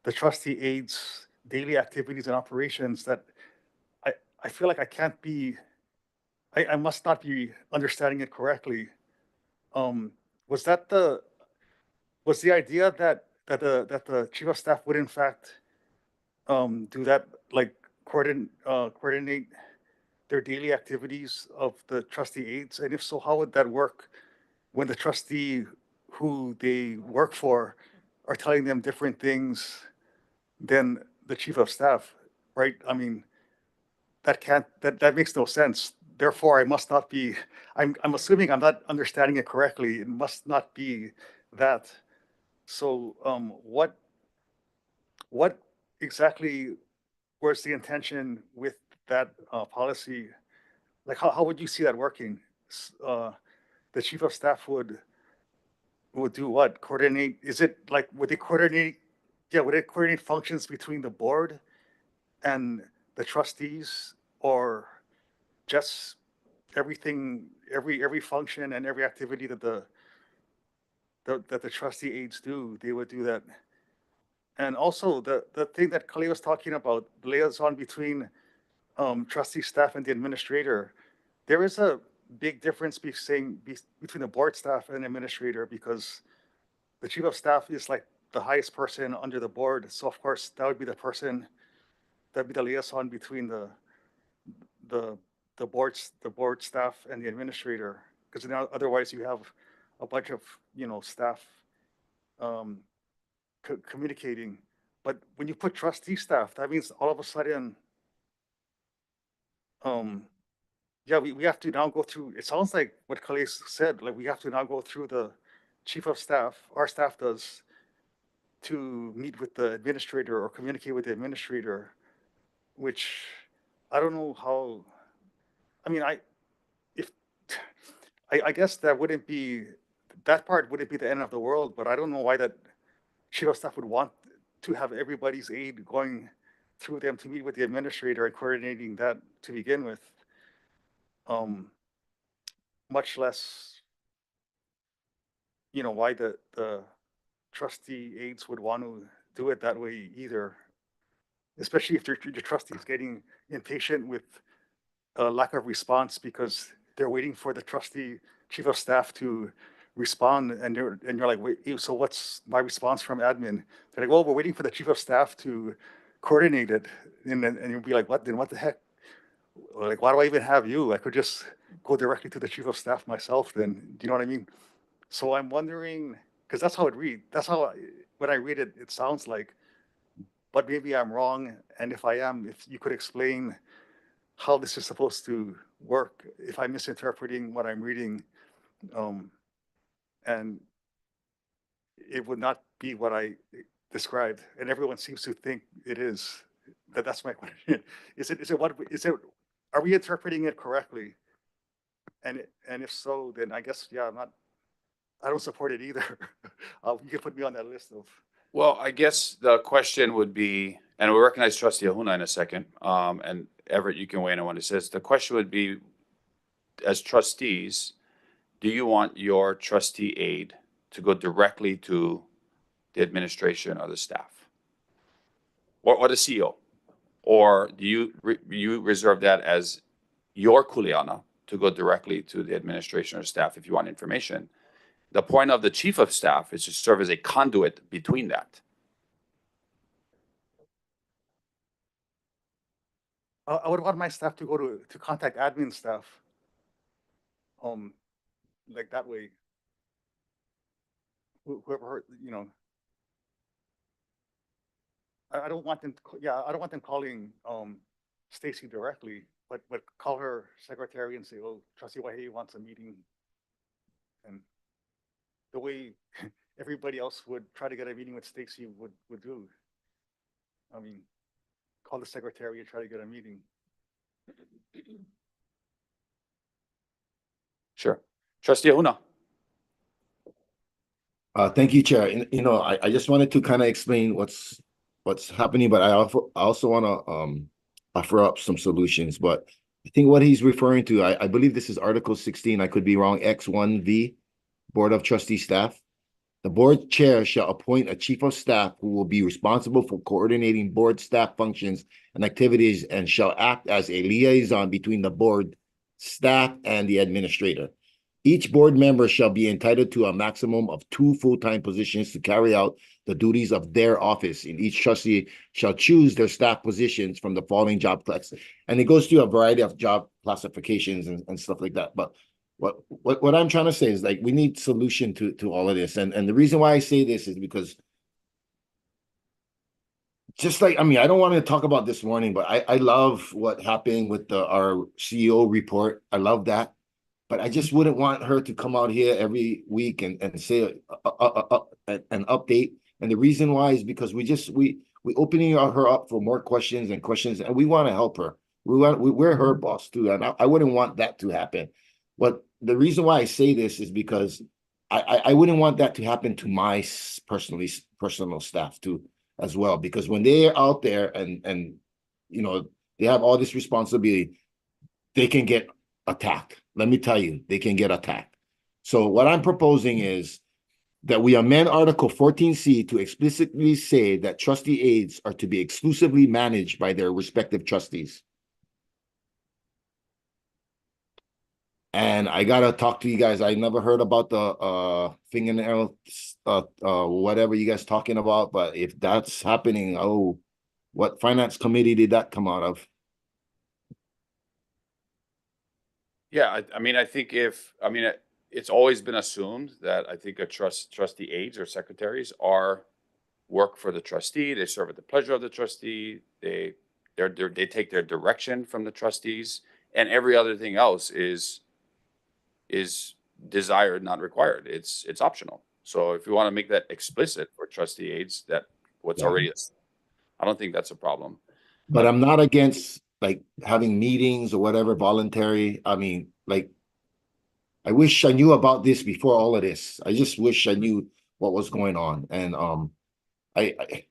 I: the trustee aides' daily activities and operations. That I feel like I can't be, I must not be understanding it correctly. Was that was the idea that the chief of staff would in fact do that, like coordinate their daily activities of the trustee aides? And if so, how would that work when the trustee who they work for are telling them different things than the chief of staff, right? I mean, that makes no sense. Therefore, I must not be, I'm assuming I'm not understanding it correctly. It must not be that. So what exactly was the intention with that policy? Like, how would you see that working? The chief of staff would do what? Coordinate? Is it like, would they coordinate? Yeah, would it coordinate functions between the board and the trustees, or just everything, every function and every activity that the trustee aides do, they would do that? And also the thing that Kali was talking about, the liaison between trustee staff and the administrator, there is a big difference between the board staff and administrator, because the chief of staff is like the highest person under the board. So of course that would be the person, that'd be the liaison between the board staff and the administrator, because otherwise you have a bunch of staff communicating. But when you put trustee staff, that means all of a sudden, yeah, we have to now go through, it sounds like what Khalid said, like we have to now go through the chief of staff, our staff does, to meet with the administrator or communicate with the administrator, which I don't know how, I mean, I guess that wouldn't be, that part wouldn't be the end of the world, but I don't know why that chief of staff would want to have everybody's aid going through them to meet with the administrator and coordinating that to begin with. Much less, why the trustee aides would want to do it that way either, especially if your trustee is getting impatient with a lack of response because they're waiting for the trustee chief of staff to respond, and you're like, wait, so what's my response from admin? They're like, well, we're waiting for the chief of staff to coordinate it, and you'll be like, what? Then what the heck? Like, why do I even have you? I could just go directly to the chief of staff myself. Then, do you know what I mean? So I'm wondering, because that's how it reads. That's how when I read it, it sounds like. But maybe I'm wrong, and if I am, if you could explain how this is supposed to work, if I'm misinterpreting what I'm reading, and it would not be what I described, and everyone seems to think it is. That's my question. Is it? Are we interpreting it correctly? And if so, then I guess, yeah, I don't support it either. You can put me on that list of.
B: Well, I guess the question would be, and we'll recognize trustee Ahuna in a second, and Everett, you can weigh in on what it says. The question would be, as trustees, do you want your trustee aide to go directly to the administration or the staff? Or the CEO? Or do you reserve that as your kuleana to go directly to the administration or staff if you want information? The point of the chief of staff is to serve as a conduit between that.
I: I would want my staff to go to contact admin staff. Like that way, whoever, I don't want them. I don't want them calling Stacy directly, but call her secretary and say, "Oh, Trustee Wahe wants a meeting," and the way everybody else would try to get a meeting with Stacy would do. I mean, call the secretary and try to get a meeting.
B: Sure. Trustee Ahuna.
E: Thank you, Chair. I just wanted to kind of explain what's happening, but I also want to offer up some solutions. But I think what he's referring to, I believe this is Article 16. I could be wrong. X1V, Board of Trustees staff. The board chair shall appoint a chief of staff who will be responsible for coordinating board staff functions and activities and shall act as a liaison between the board staff and the administrator. Each board member shall be entitled to a maximum of 2 full-time positions to carry out the duties of their office. And each trustee shall choose their staff positions from the following job class. And it goes through a variety of job classifications and stuff like that. But what I'm trying to say is, like, we need solution to all of this. And the reason why I say this is because just like, I mean, I don't want to talk about this morning, but I love what happened with our CEO report. I love that. But I just wouldn't want her to come out here every week and say an update. And the reason why is because we opening her up for more questions, and we want to help her. We're her boss too, and I wouldn't want that to happen. But the reason why I say this is because I wouldn't want that to happen to my personal staff too as well. Because when they're out there and they have all this responsibility, they can get attacked. Let me tell you, they can get attacked. So what I'm proposing is that we amend Article 14C to explicitly say that trustee aides are to be exclusively managed by their respective trustees. And I gotta talk to you guys. I never heard about the fingernail, whatever you guys talking about. But if that's happening, oh, what finance committee did that come out of?
B: Yeah, I mean, I think it's always been assumed that I think trustee aides or secretaries work for the trustee. They serve at the pleasure of the trustee. They take their direction from the trustees, and every other thing else is desired, not required. It's optional. So if you want to make that explicit for trustee aides, that what's already, I don't think that's a problem.
E: But I'm not against like having meetings or whatever voluntary. I mean, like, I wish I knew about this before all of this. I just wish I knew what was going on. And I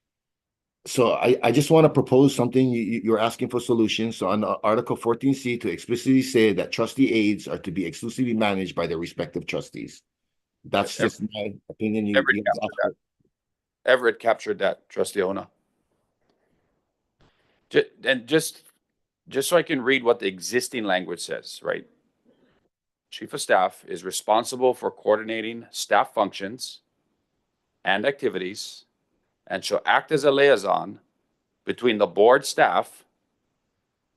E: just want to propose something. You're asking for solutions. So on Article 14C to explicitly say that trustee aides are to be exclusively managed by their respective trustees. That's just my opinion.
B: Everett captured that, Trustee Ona. And just so I can read what the existing language says, right? Chief of Staff is responsible for coordinating staff functions and activities and shall act as a liaison between the board staff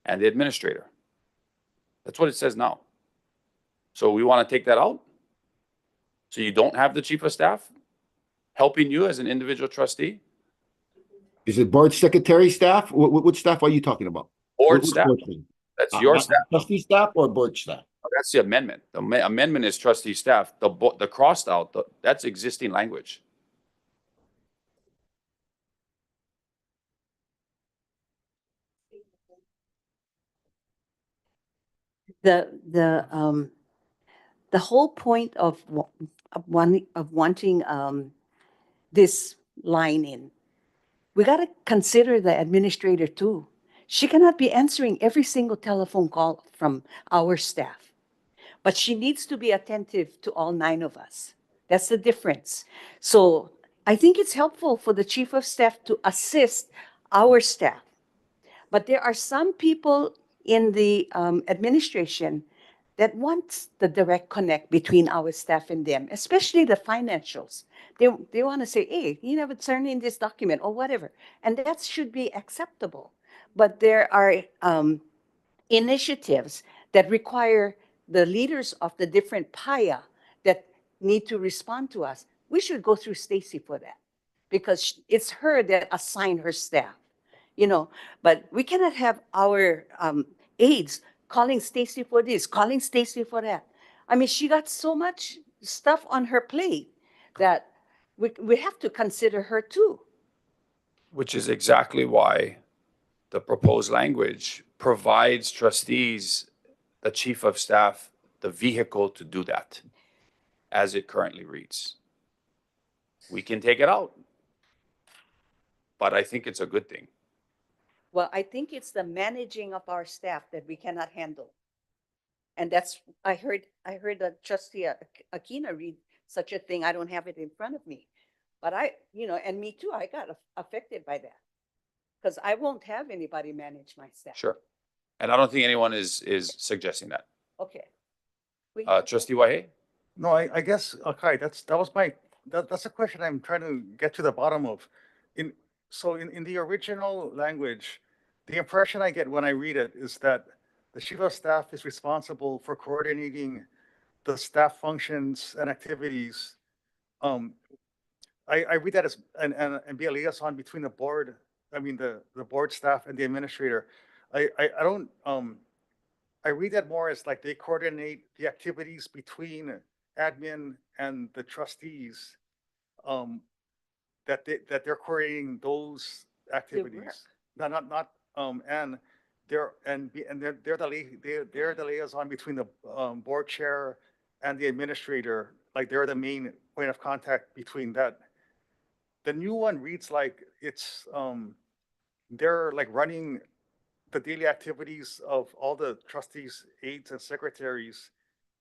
B: and the administrator. That's what it says now. So we want to take that out? So you don't have the chief of staff helping you as an individual trustee?
E: Is it board secretary staff? What staff are you talking about?
B: Board staff. That's your staff.
E: Trustee staff or board staff?
B: That's the amendment. The amendment is trustee staff. The crossed out, that's existing language.
H: The whole point of wanting this line in, we got to consider the administrator too. She cannot be answering every single telephone call from our staff, but she needs to be attentive to all 9 of us. That's the difference. So I think it's helpful for the chief of staff to assist our staff. But there are some people in the administration that want the direct connect between our staff and them, especially the financials. They want to say, hey, you never turned in this document or whatever. And that should be acceptable. But there are initiatives that require the leaders of the different PAYA that need to respond to us. We should go through Stacy for that because it's her that assigned her staff. But we cannot have our aides calling Stacy for this, calling Stacy for that. I mean, she got so much stuff on her plate that we have to consider her too.
B: Which is exactly why the proposed language provides trustees, the chief of staff, the vehicle to do that as it currently reads. We can take it out, but I think it's a good thing.
H: Well, I think it's the managing of our staff that we cannot handle. And that's, I heard a trustee Aquina read such a thing. I don't have it in front of me. But and me too, I got affected by that. Because I won't have anybody manage my staff.
B: Sure. And I don't think anyone is suggesting that.
H: Okay.
B: Trustee Wahe?
I: No, I guess, okay, that's a question I'm trying to get to the bottom of. In the original language, the impression I get when I read it is that the chief of staff is responsible for coordinating the staff functions and activities. I read that as, and be a liaison between the board, the board staff and the administrator. I don't, I read that more as like they coordinate the activities between admin and the trustees, that they're coordinating those activities. Not and they're the liaison between the board chair and the administrator. Like they're the main point of contact between that. The new one reads like it's they're like running the daily activities of all the trustees, aides, and secretaries,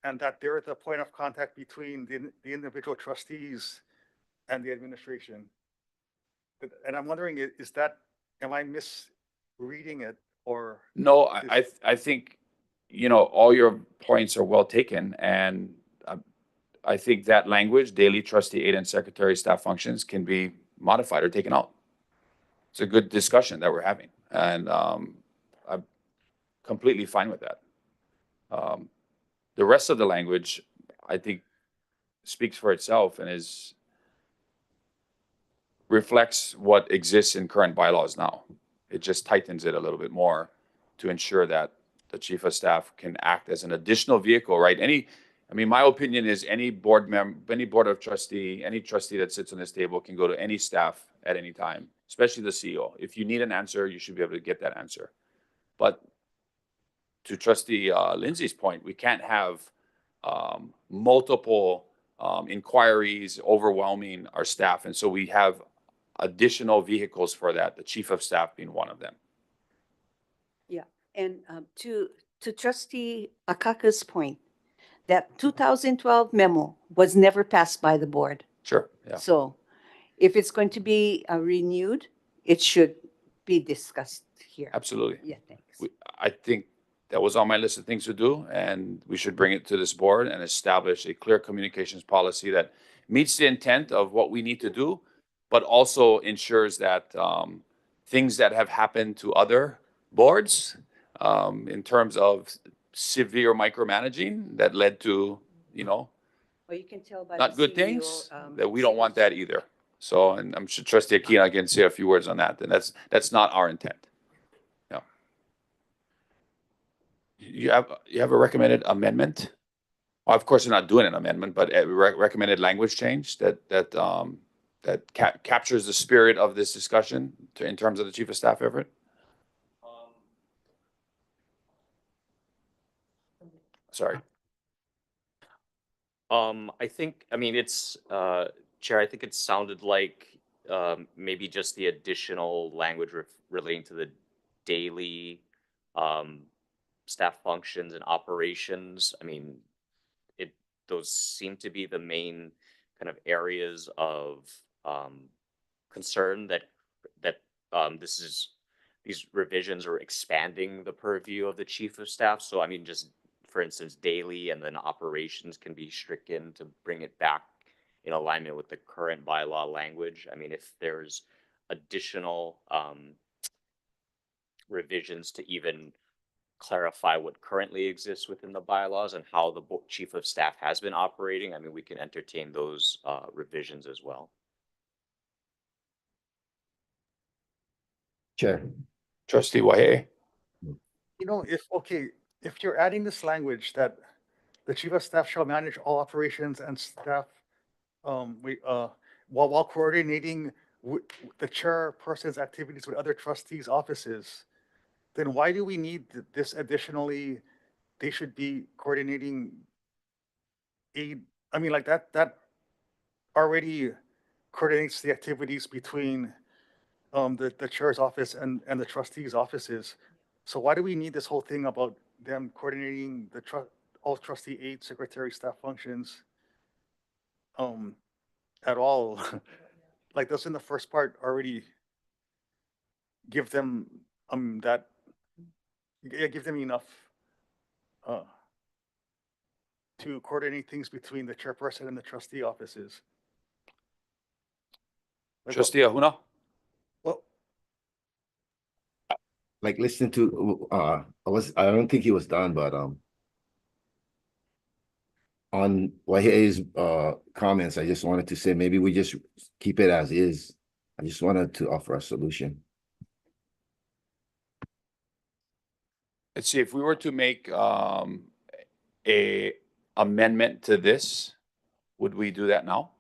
I: and that they're the point of contact between the individual trustees and the administration. And I'm wondering, am I misreading it, or?
B: No, I think, all your points are well taken, and I think that language, daily trustee, aide, and secretary staff functions, can be modified or taken out. It's a good discussion that we're having, and I'm completely fine with that. The rest of the language, I think, speaks for itself and reflects what exists in current bylaws now. It just tightens it a little bit more to ensure that the chief of staff can act as an additional vehicle, right? My opinion is any board of trustee, any trustee that sits on this table can go to any staff at any time, especially the CEO. If you need an answer, you should be able to get that answer. But to Trustee Lindsay's point, we can't have multiple inquiries overwhelming our staff. And so we have additional vehicles for that, the chief of staff being one of them.
H: Yeah, and to Trustee Akaka's point, that 2012 memo was never passed by the board.
B: Sure, yeah.
H: So if it's going to be renewed, it should be discussed here.
B: Absolutely.
H: Yeah, thanks.
B: I think that was on my list of things to do, and we should bring it to this board and establish a clear communications policy that meets the intent of what we need to do, but also ensures that things that have happened to other boards in terms of severe micromanaging that led to,
H: Well, you can tell by
B: not
H: the
B: good
H: CEO,
B: things, that we don't want that either. So, and I'm sure Trustee Aquina can say a few words on that, and that's not our intent. Yeah. You have a recommended amendment? Well, of course, you're not doing an amendment, but a recommended language change that captures the spirit of this discussion in terms of the chief of staff, Everett? Sorry.
D: I think, it's, Chair, I think it sounded like maybe just the additional language relating to the daily staff functions and operations. Those seem to be the main kind of areas of concern that these revisions are expanding the purview of the chief of staff. So just for instance, daily and then operations can be stricken to bring it back in alignment with the current bylaw language. If there's additional revisions to even clarify what currently exists within the bylaws and how the chief of staff has been operating, we can entertain those revisions as well.
E: Chair.
B: Trustee Wahe?
I: If you're adding this language that the chief of staff shall manage all operations and staff while coordinating the chairperson's activities with other trustees' offices, then why do we need this additionally? They should be coordinating aid. I mean, like that already coordinates the activities between the chair's office and the trustees' offices. So why do we need this whole thing about them coordinating all trustee aid, secretary, staff functions at all? Like, doesn't the first part already give them give them enough to coordinate things between the chairperson and the trustee offices? Like,
B: Trustee Ahuna?
I: well,
E: Like listening to, I don't think he was done, but, on Waihe's comments, I just wanted to say maybe we just keep it as is. I just wanted to offer a solution.
B: Let's see, if we were to make a amendment to this, would we do that now?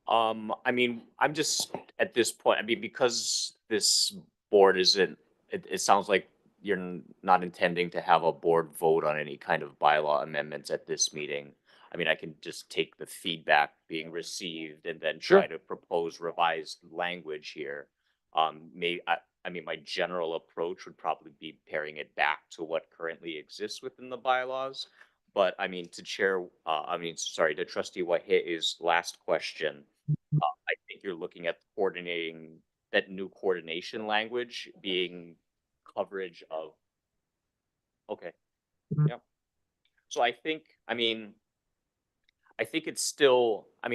D: I mean, I'm just at this point, I mean, because this board isn't, it sounds like you're not intending to have a board vote on any kind of bylaw amendments at this meeting. I mean, I can just take the feedback being received and then try to propose revised language here. I mean, my general approach would probably be paring it back to what currently exists within the bylaws. But I mean, to Trustee Waihe's last question, I think you're looking at coordinating that new coordination language being coverage of. Okay. Yeah. So I think it's still, I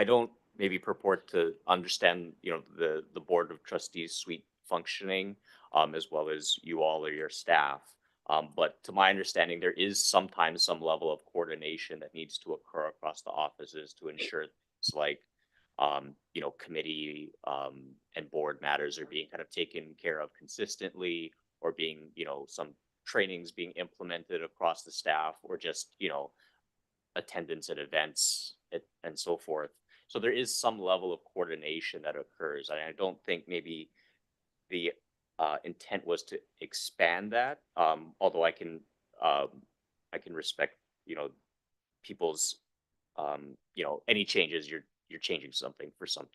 D: don't maybe purport to understand, the Board of Trustees suite functioning, as well as you all or your staff. But to my understanding, there is sometimes some level of coordination that needs to occur across the offices to ensure it's like, committee and board matters are being kind of taken care of consistently, or being, some trainings being implemented across the staff, or just, attendance at events and so forth. So there is some level of coordination that occurs. And I don't think maybe the intent was to expand that, although I can respect, people's, any changes, you're changing something for some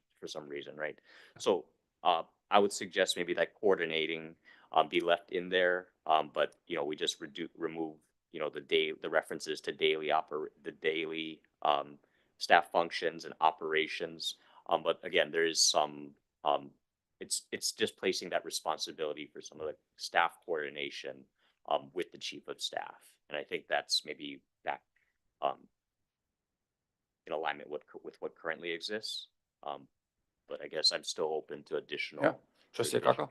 D: reason, right? So I would suggest maybe that coordinating be left in there, but we just remove the references to the daily staff functions and operations. But again, there is some it's just placing that responsibility for some of the staff coordination with the chief of staff, and I think that's maybe back in alignment with what currently exists. But I guess I'm still open to additional.
B: Yeah, Trustee Kaka?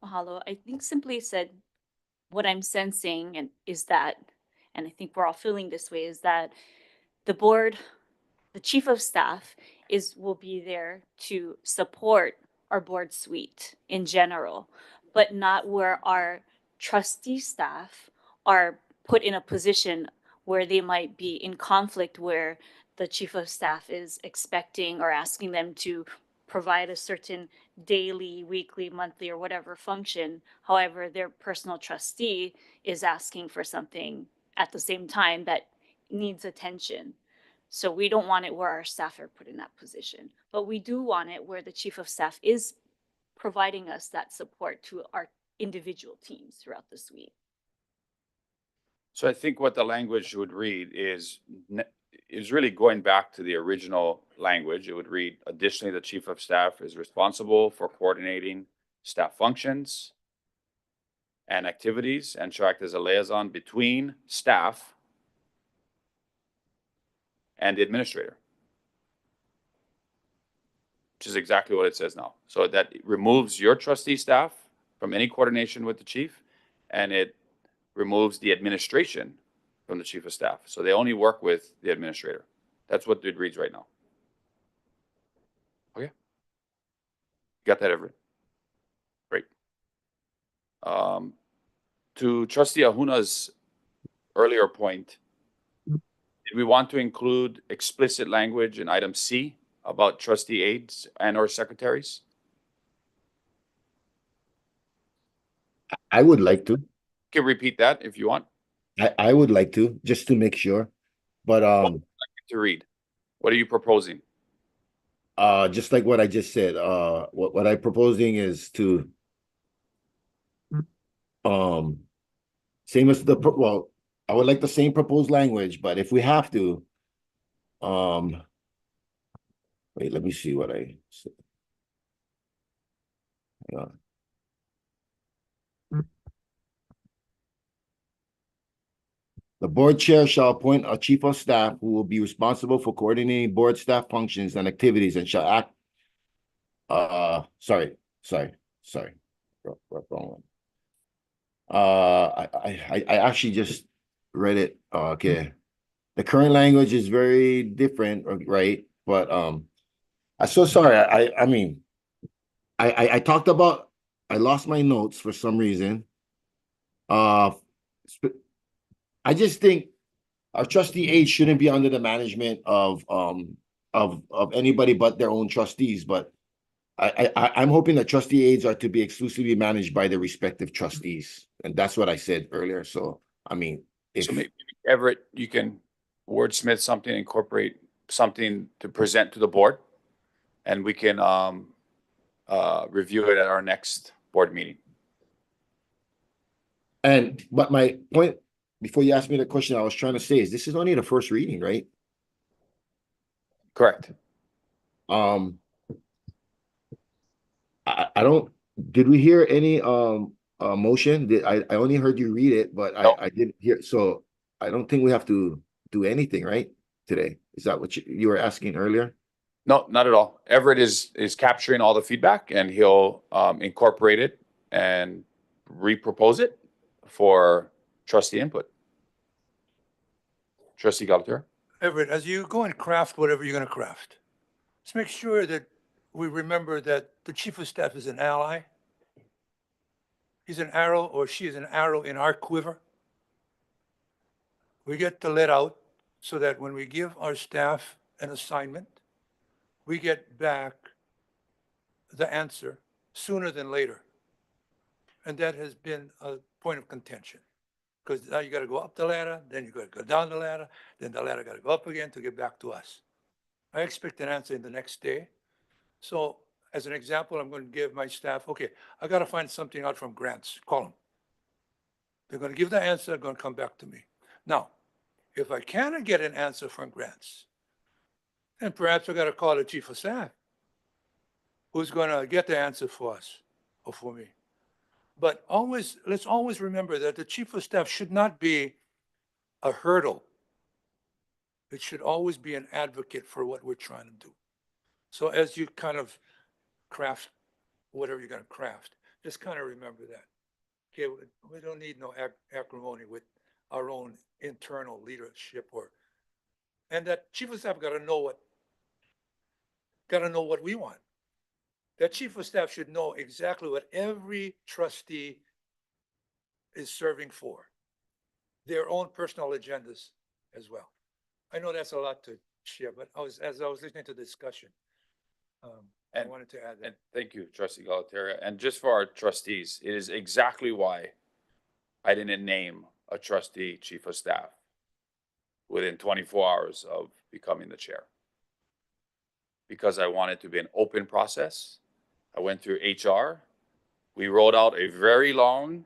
F: Mahalo. I think simply said, what I'm sensing is that, and I think we're all feeling this way, is that the board, the chief of staff will be there to support our board suite in general, but not where our trustee staff are put in a position where they might be in conflict, where the chief of staff is expecting or asking them to provide a certain daily, weekly, monthly, or whatever function. However, their personal trustee is asking for something at the same time that needs attention. So we don't want it where our staff are put in that position, but we do want it where the chief of staff is providing us that support to our individual teams throughout the suite.
B: So I think what the language would read is really going back to the original language. It would read, additionally, the chief of staff is responsible for coordinating staff functions and activities and shall act as a liaison between staff and the administrator, which is exactly what it says now. So that removes your trustee staff from any coordination with the chief, and it removes the administration from the chief of staff. So they only work with the administrator. That's what it reads right now. Okay. Got that, Everett? Great. To Trustee Ahuna's earlier point, did we want to include explicit language in item C about trustee aides and or secretaries?
E: I would like to.
B: Can repeat that if you want
E: I would like to, just to make sure. But
B: to read. What are you proposing?
E: just like what I just said, what I'm proposing is to same as well, I would like the same proposed language, but if we have to, wait, let me see what I said. Hang on. The board chair shall appoint a chief of staff who will be responsible for coordinating board staff functions and activities and shall act. Sorry. Wrong one. I actually just read it. Okay. The current language is very different, right? But I'm so sorry. I mean, I talked about, I lost my notes for some reason. I just think our trustee aides shouldn't be under the management of anybody but their own trustees. But I'm hoping that trustee aides are to be exclusively managed by the respective trustees, and that's what I said earlier. So I mean,
B: So maybe Everett, you can wordsmith something, incorporate something to present to the board, and we can review it at our next board meeting.
E: but my point before you asked me the question, I was trying to say is this is only the first reading, right?
B: Correct.
E: I don't. Did we hear any motion? I only heard you read it, but
B: No.
E: I didn't hear. So I don't think we have to do anything, right? Today, is that what you were asking earlier?
B: No, not at all. Everett is capturing all the feedback, and he'll incorporate it and repropose it for trustee input. Trustee Galter?
J: Everett, as you go and craft whatever you're going to craft, let's make sure that we remember that the chief of staff is an ally. He's an arrow, or she is an arrow in our quiver. We get to let out so that when we give our staff an assignment, we get back the answer sooner than later. And that has been a point of contention, because now you got to go up the ladder, then you got to go down the ladder, then the ladder got to go up again to get back to us. I expect an answer in the next day. So as an example, I'm going to give my staff, okay, I got to find something out from grants, call them. They're going to give the answer, they're going to come back to me. Now, if I cannot get an answer from grants, then perhaps I got to call the chief of staff, who's going to get the answer for us or for me. But let's always remember that the chief of staff should not be a hurdle. It should always be an advocate for what we're trying to do. So as you kind of craft whatever you're going to craft, just kind of remember that. Okay, we don't need no acrimony with our own internal leadership, and that chief of staff got to know what we want. That chief of staff should know exactly what every trustee is serving for, their own personal agendas as well. I know that's a lot to share, but as I was listening to the discussion, I wanted to add that.
B: And thank you, Trustee Galataria. And just for our trustees, it is exactly why I didn't name a trustee chief of staff within 24 hours of becoming the chair, because I want it to be an open process. I went through HR. We wrote out a very long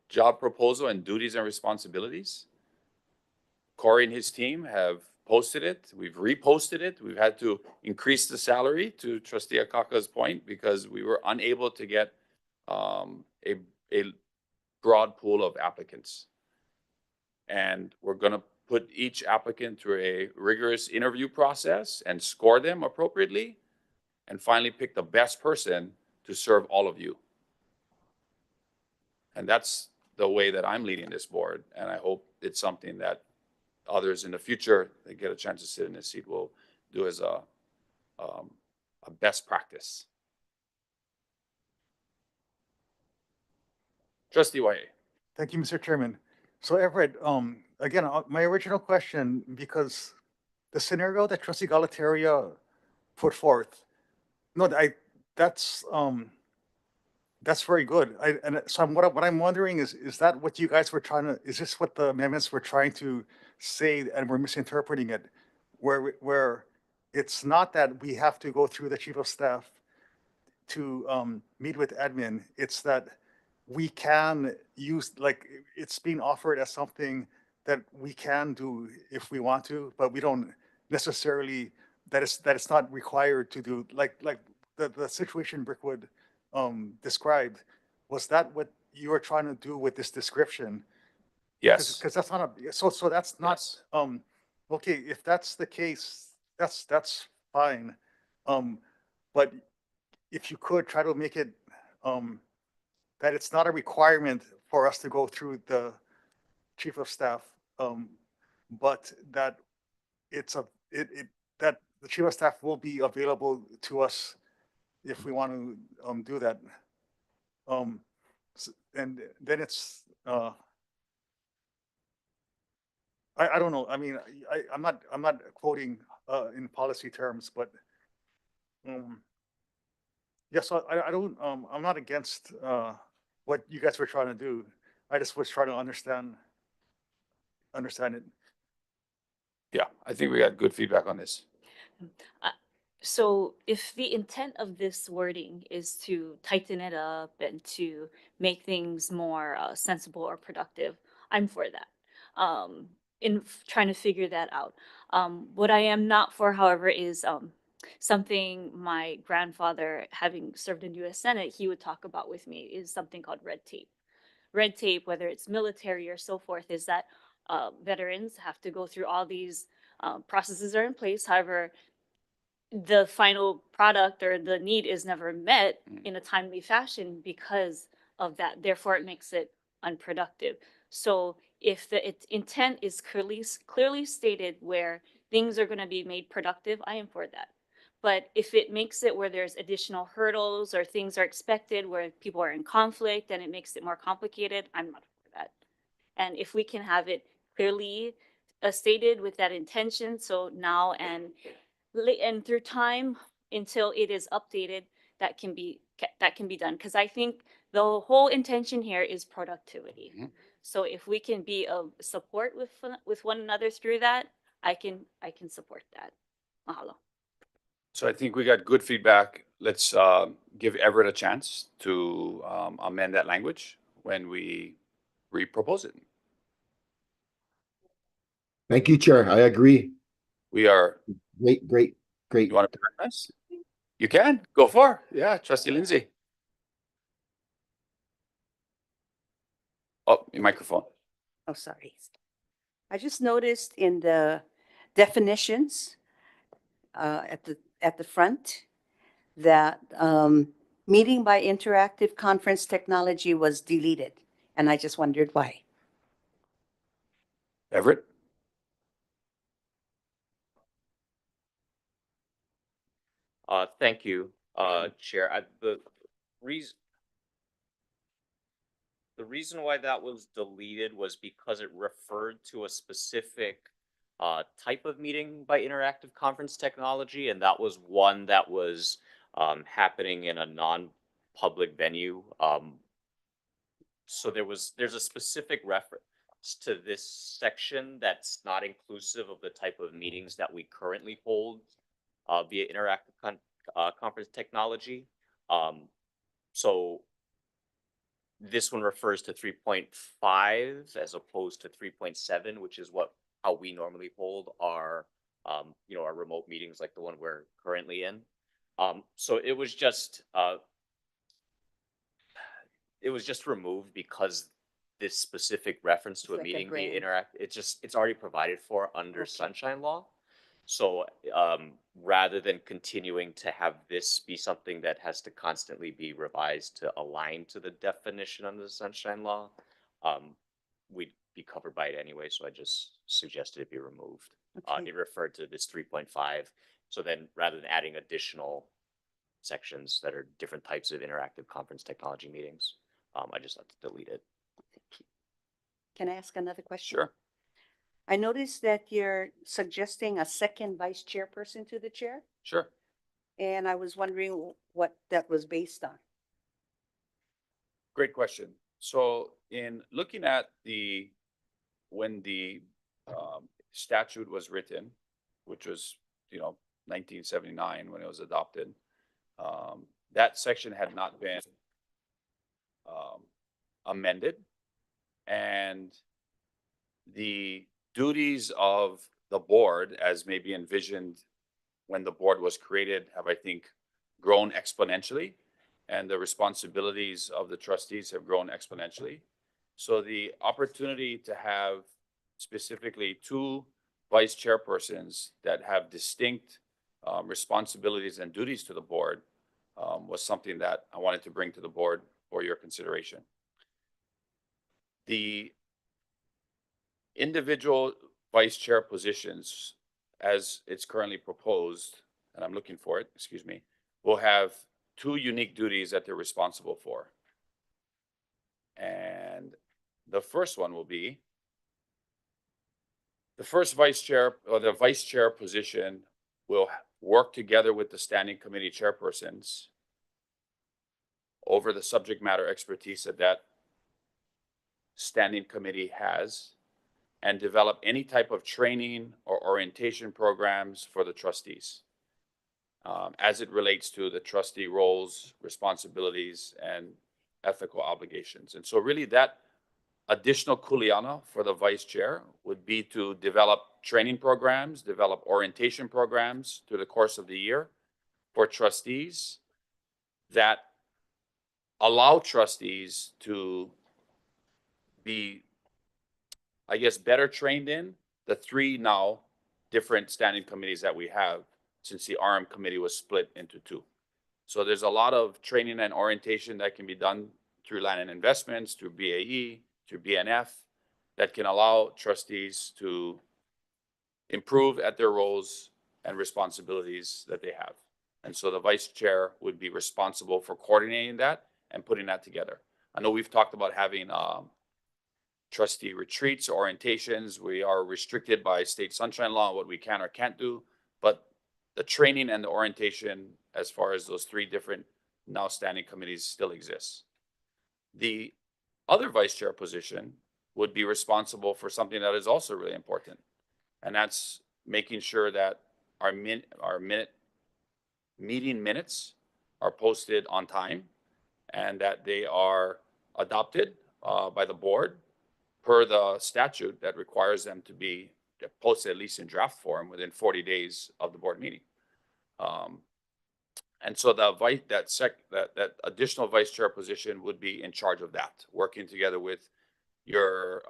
B: job proposal and duties and responsibilities. Corey and his team have posted it. We've reposted it. We've had to increase the salary, to Trustee Akaka's point, because we were unable to get a broad pool of applicants. And we're going to put each applicant through a rigorous interview process and score them appropriately, and finally pick the best person to serve all of you. And that's the way that I'm leading this board. And I hope it's something that others in the future that get a chance to sit in this seat will do as a best practice. Trustee Waihe.
I: Thank you, Mr. Chairman. So Everett, again, my original question, because the scenario that Trustee Galataria put forth, no, that's That's very good. So what I'm wondering is that what you guys were trying to, is this what the amendments were trying to say and we're misinterpreting it? Where it's not that we have to go through the chief of staff to meet with admin, it's that we can use, like, it's being offered as something that we can do if we want to, but we don't necessarily, that it's not required to do, like the situation Brickwood described. Was that what you were trying to do with this description?
B: Yes.
I: Because that's not a, so that's not,
B: Yes.
I: okay, if that's the case, that's fine. But if you could try to make it, that it's not a requirement for us to go through the chief of staff, but that that the chief of staff will be available to us if we want to, do that. And then it's, I don't know, I mean, I'm not quoting, in policy terms, but, yeah, so I don't, I'm not against, what you guys were trying to do. I just was trying to understand it.
B: Yeah, I think we got good feedback on this.
F: So if the intent of this wording is to tighten it up and to make things more sensible or productive, I'm for that. Trying to figure that out. What I am not for, however, is something my grandfather, having served in U.S. Senate, he would talk about with me, is something called red tape. Red tape, whether it's military or so forth, is that veterans have to go through all these processes are in place. However, the final product or the need is never met in a timely fashion because of that. Therefore, it makes it unproductive. So if the intent is clearly stated where things are going to be made productive, I am for that. But if it makes it where there's additional hurdles or things are expected where people are in conflict and it makes it more complicated, I'm not for that. And if we can have it clearly stated with that intention, so now and through time until it is updated, that can be done, because I think the whole intention here is productivity.
B: Mhm.
F: So if we can be of support with one another through that, I can support that. Mahalo.
B: So I think we got good feedback. Let's give Everett a chance to amend that language when we repropose it.
E: Thank you, Chair. I agree.
B: We are,
E: Great.
B: you want to present us? You can, go for it. Yeah, Trustee Lindsay. Oh, your microphone.
H: Oh, sorry. I just noticed in the definitions at the front that meeting by interactive conference technology was deleted, and I just wondered why.
B: Everett?
D: Thank you, Chair. The reason why that was deleted was because it referred to a specific type of meeting by interactive conference technology, and that was one that was happening in a non-public venue. So there's a specific reference to this section that's not inclusive of the type of meetings that we currently hold via interactive conference technology. So this one refers to 3.5 as opposed to 3.7, which is how we normally hold our our remote meetings like the one we're currently in. So it was just removed because this specific reference to
H: It's
D: a
H: like a
D: meeting via
H: grant.
D: interact, it's already provided for under
H: Okay.
D: Sunshine Law. So rather than continuing to have this be something that has to constantly be revised to align to the definition under the Sunshine Law, we'd be covered by it anyway. So I just suggested it be removed.
H: Okay.
D: It referred to this 3.5. So then rather than adding additional sections that are different types of interactive conference technology meetings, I just had to delete it.
H: Can I ask another question?
B: Sure.
H: I noticed that you're suggesting a second vice chairperson to the chair,
B: Sure.
H: and I was wondering what that was based on.
B: Great question. So in looking at when the statute was written, which was, 1979 when it was adopted, that section had not been amended, and the duties of the board, as maybe envisioned when the board was created, have, I think, grown exponentially, and the responsibilities of the trustees have grown exponentially. So the opportunity to have specifically two vice chairpersons that have distinct responsibilities and duties to the board was something that I wanted to bring to the board for your consideration. The individual vice chair positions, as it's currently proposed, and I'm looking for it, excuse me, will have two unique duties that they're responsible for. And the first one will be the first vice chair, or the vice chair position, will work together with the standing committee chairpersons over the subject matter expertise that standing committee has, and develop any type of training or orientation programs for the trustees as it relates to the trustee roles, responsibilities, and ethical obligations. And so really that additional kuleana for the vice chair would be to develop training programs, develop orientation programs through the course of the year for trustees that allow trustees to be, I guess, better trained in the three now different standing committees that we have, since the RM committee was split into two. So there's a lot of training and orientation that can be done through Land and Investments, through BAE, through BNF, that can allow trustees to improve at their roles and responsibilities that they have. And so the vice chair would be responsible for coordinating that and putting that together. I know we've talked about having trustee retreats, orientations. We are restricted by state sunshine law, what we can or can't do, but the training and the orientation as far as those three different now standing committees still exists. The other vice chair position would be responsible for something that is also really important, and that's making sure that our meeting minutes are posted on time and that they are adopted by the board per the statute that requires them to be posted at least in draft form within 40 days of the board meeting. And so that additional vice chair position would be in charge of that, working together with your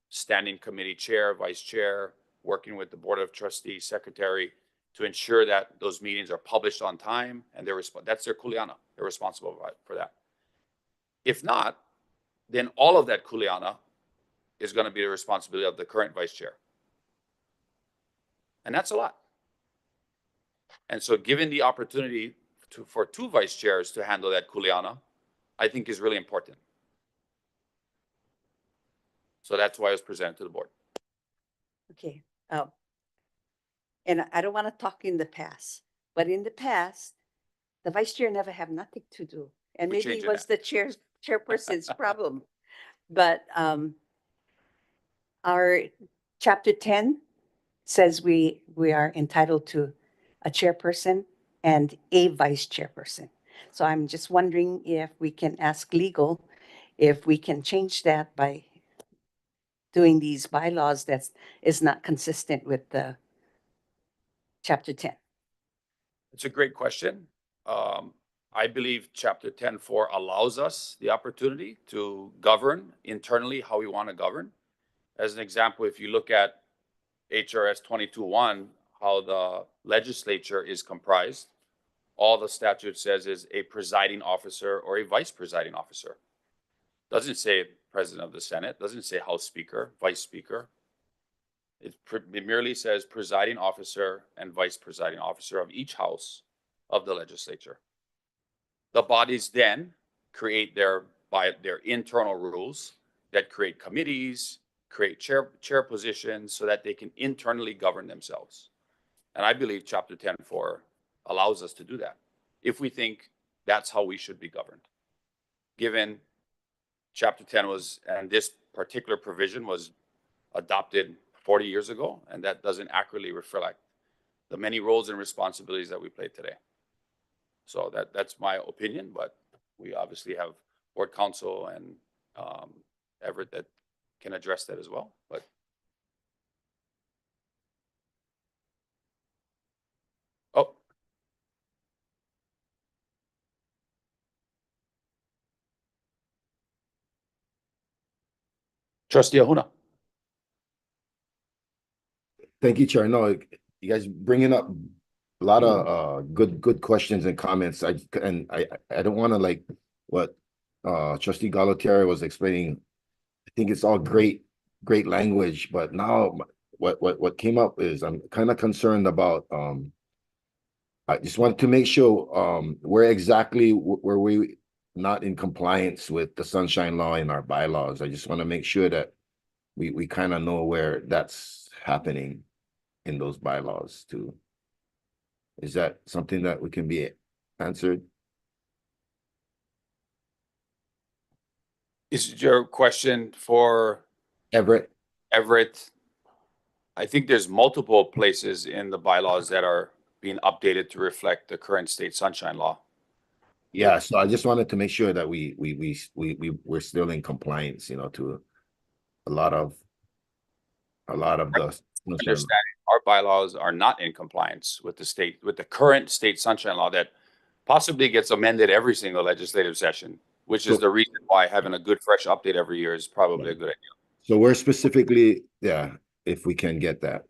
B: standing committee chair, vice chair, working with the board of trustees secretary to ensure that those meetings are published on time, and that's their kuleana. They're responsible for that. If not, then all of that kuleana is going to be the responsibility of the current vice chair. And that's a lot. And so given the opportunity for two vice chairs to handle that kuleana, I think is really important. So that's why it was presented to the board.
H: Okay. And I don't want to talk in the past, but in the past, the vice chair never have nothing to do. And
B: We're
H: maybe it
B: changing
H: was
B: that.
H: the chairperson's problem. But our chapter 10 says we are entitled to a chairperson and a vice chairperson. So I'm just wondering if we can ask legal if we can change that by doing these bylaws that is not consistent with the chapter 10.
B: It's a great question. I believe chapter 10.4 allows us the opportunity to govern internally how we want to govern. As an example, if you look at HRS 22.1, how the legislature is comprised, all the statute says is a presiding officer or a vice presiding officer. Doesn't say president of the Senate, doesn't say House Speaker, Vice Speaker. It merely says presiding officer and vice presiding officer of each house of the legislature. The bodies then create their internal rules that create committees, create chair positions so that they can internally govern themselves. And I believe chapter 10.4 allows us to do that if we think that's how we should be governed, given Chapter 10 was, and this particular provision was adopted 40 years ago, and that doesn't accurately reflect the many roles and responsibilities that we play today. So that's my opinion, but we obviously have board counsel and Everett that can address that as well. But oh, Trustee Ahuna.
E: Thank you, Chair. No, you guys bringing up a lot of good questions and comments. I don't want to like what Trustee Galatieri was explaining. I think it's all great language, but now what came up is I'm kind of concerned about I just wanted to make sure where exactly were we not in compliance with the Sunshine Law in our bylaws. I just want to make sure that we kind of know where that's happening in those bylaws too. Is that something that we can be answered?
B: Is your question for
E: Everett?
B: Everett? I think there's multiple places in the bylaws that are being updated to reflect the current state sunshine law.
E: Yeah, so I just wanted to make sure that we're still in compliance, you know, to a lot of the
B: Understanding our bylaws are not in compliance with the current state sunshine law that possibly gets amended every single legislative session, which is the reason why having a good fresh update every year is probably a good idea.
E: So we're specifically, yeah, if we can get that.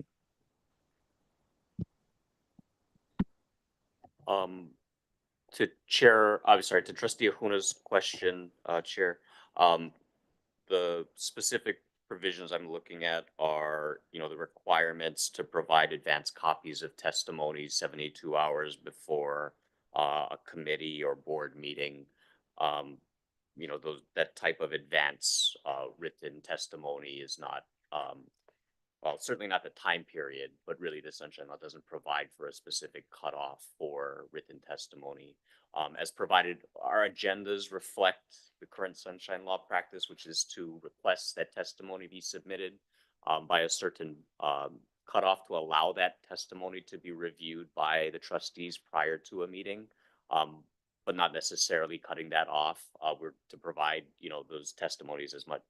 D: To Chair, I'm sorry, to Trustee Ahuna's question, Chair, the specific provisions I'm looking at are, the requirements to provide advanced copies of testimonies 72 hours before a committee or board meeting. That type of advance written testimony is not, well, certainly not the time period, but really the Sunshine Law doesn't provide for a specific cutoff for written testimony. As provided, our agendas reflect the current Sunshine Law practice, which is to request that testimony be submitted by a certain cutoff to allow that testimony to be reviewed by the trustees prior to a meeting, but not necessarily cutting that off. We're to provide, those testimonies as much,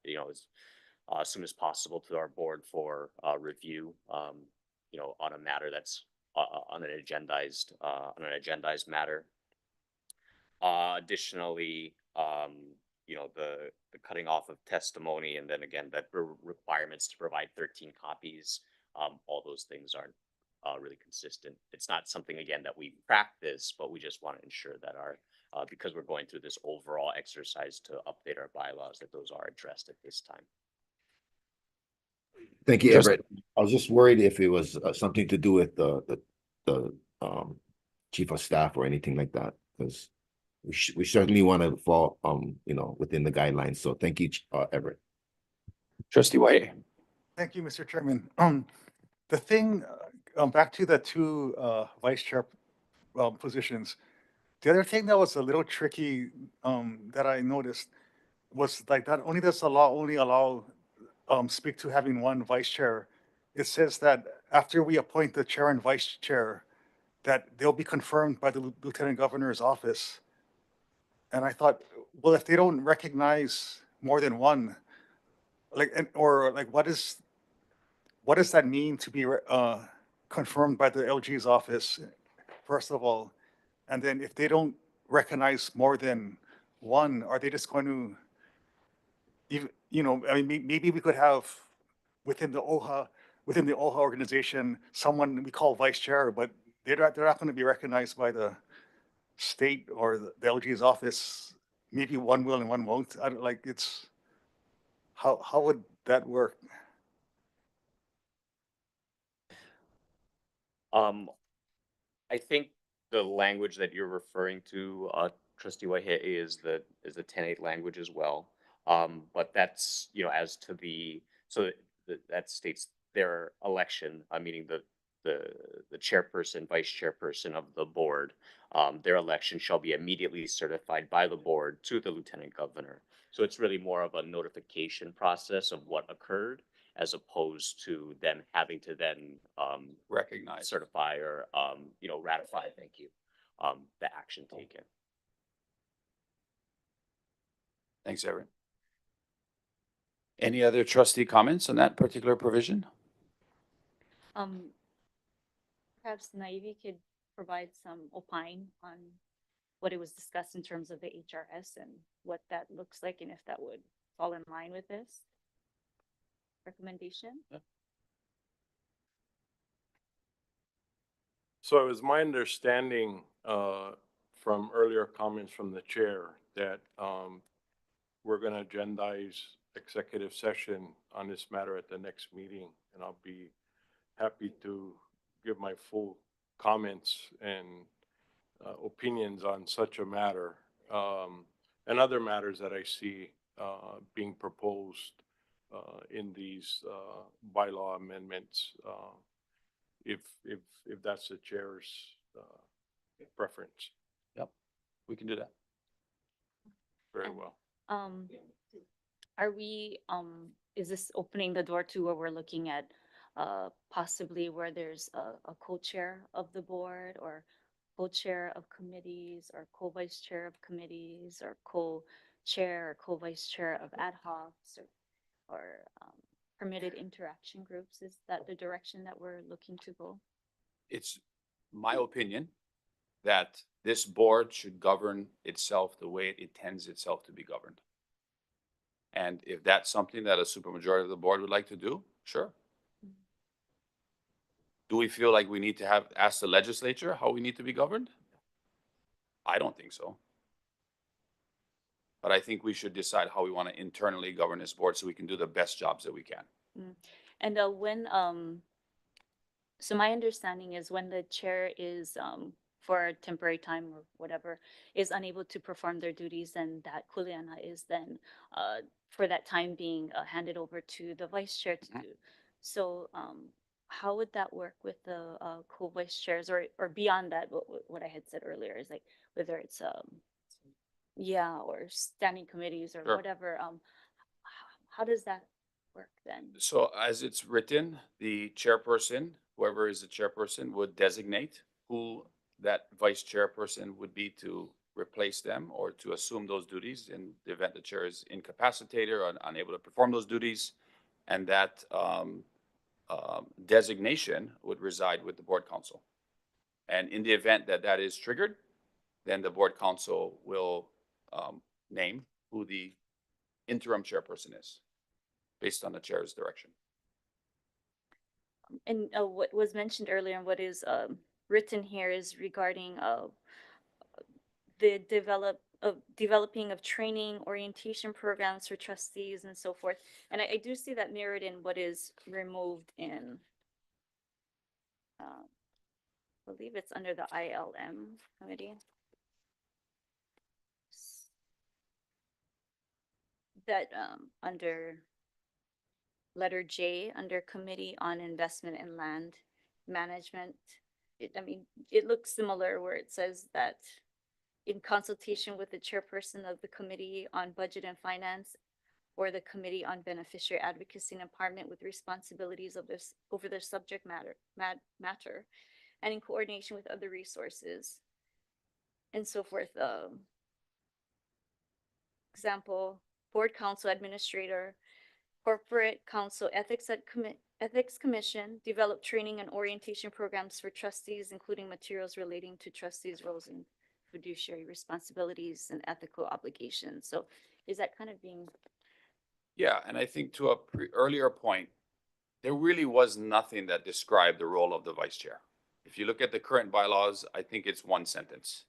D: as soon as possible to our board for review, on a matter that's on an agendized matter. Additionally, the cutting off of testimony, and then again, the requirements to provide 13 copies, all those things aren't really consistent. It's not something, again, that we practice, but we just want to ensure that because we're going through this overall exercise to update our bylaws, that those are addressed at this time.
E: Thank you, Everett. I was just worried if it was something to do with the chief of staff or anything like that, because we certainly want to fall within the guidelines. So thank you, Everett.
B: Trustee White.
I: Thank you, Mr. Chairman. The thing, back to the two vice chair positions, the other thing that was a little tricky that I noticed was like that only does the law only allow speak to having one vice chair. It says that after we appoint the chair and vice chair, that they'll be confirmed by the lieutenant governor's office. And I thought, well, if they don't recognize more than one, what does that mean to be confirmed by the LG's office, first of all? And then if they don't recognize more than one, are they just going to, maybe we could have within the OHA organization, someone we call vice chair, but they're not going to be recognized by the state or the LG's office. Maybe one will and one won't. I don't like it's. How would that work?
D: I think the language that you're referring to, Trustee Waihe, is the 10.8 language as well. But that's, as to that states their election, meaning the the chairperson, vice chairperson of the board, their election shall be immediately certified by the board to the lieutenant governor. So it's really more of a notification process of what occurred as opposed to them having to then
B: Recognize.
D: certify or ratify, thank you, the action taken.
B: Thanks, Erin. Any other trustee comments on that particular provision?
F: Perhaps Naivi could provide some opine on what it was discussed in terms of the HRS and what that looks like and if that would fall in line with this recommendation.
B: Yeah.
K: So it was my understanding from earlier comments from the chair that we're going to agendize executive session on this matter at the next meeting, and I'll be happy to give my full comments and opinions on such a matter and other matters that I see being proposed in these bylaw amendments, if that's the chair's preference.
B: Yep, we can do that.
K: Very well.
F: Are we, is this opening the door to where we're looking at possibly where there's a co-chair of the board or co-chair of committees or co-vice chair of committees or co-chair or co-vice chair of ad hocs or permitted interaction groups? Is that the direction that we're looking to go?
B: It's my opinion that this board should govern itself the way it intends itself to be governed. And if that's something that a supermajority of the board would like to do, sure. Do we feel like we need to ask the legislature how we need to be governed? I don't think so. But I think we should decide how we want to internally govern this board so we can do the best jobs that we can.
F: And so my understanding is when the chair is for a temporary time or whatever is unable to perform their duties, then that kuleana is then for that time being handed over to the vice chair to do. So how would that work with the co-vice chairs or beyond that? What I had said earlier is like whether it's or standing committees or
B: Sure.
F: whatever. How does that work then?
B: So as it's written, the chairperson, whoever is the chairperson, would designate who that vice chairperson would be to replace them or to assume those duties in the event the chair is incapacitated or unable to perform those duties. And that designation would reside with the board council. And in the event that that is triggered, then the board council will name who the interim chairperson is based on the chair's direction.
F: And what was mentioned earlier and what is written here is regarding the developing of training orientation programs for trustees and so forth. And I do see that mirrored in what is removed in, I believe it's under the ILM committee. That under letter J, under Committee on Investment and Land Management, it looks similar where it says that in consultation with the chairperson of the Committee on Budget and Finance or the Committee on Beneficiary Advocacy and Empowerment with responsibilities of this over their subject matter and in coordination with other resources and so forth. Example, Board Council Administrator, Corporate Council Ethics Commission, develop training and orientation programs for trustees, including materials relating to trustees' roles and fiduciary responsibilities and ethical obligations. So is that kind of being?
B: Yeah, and I think to a earlier point, there really was nothing that described the role of the vice chair. If you look at the current bylaws, I think it's one sentence.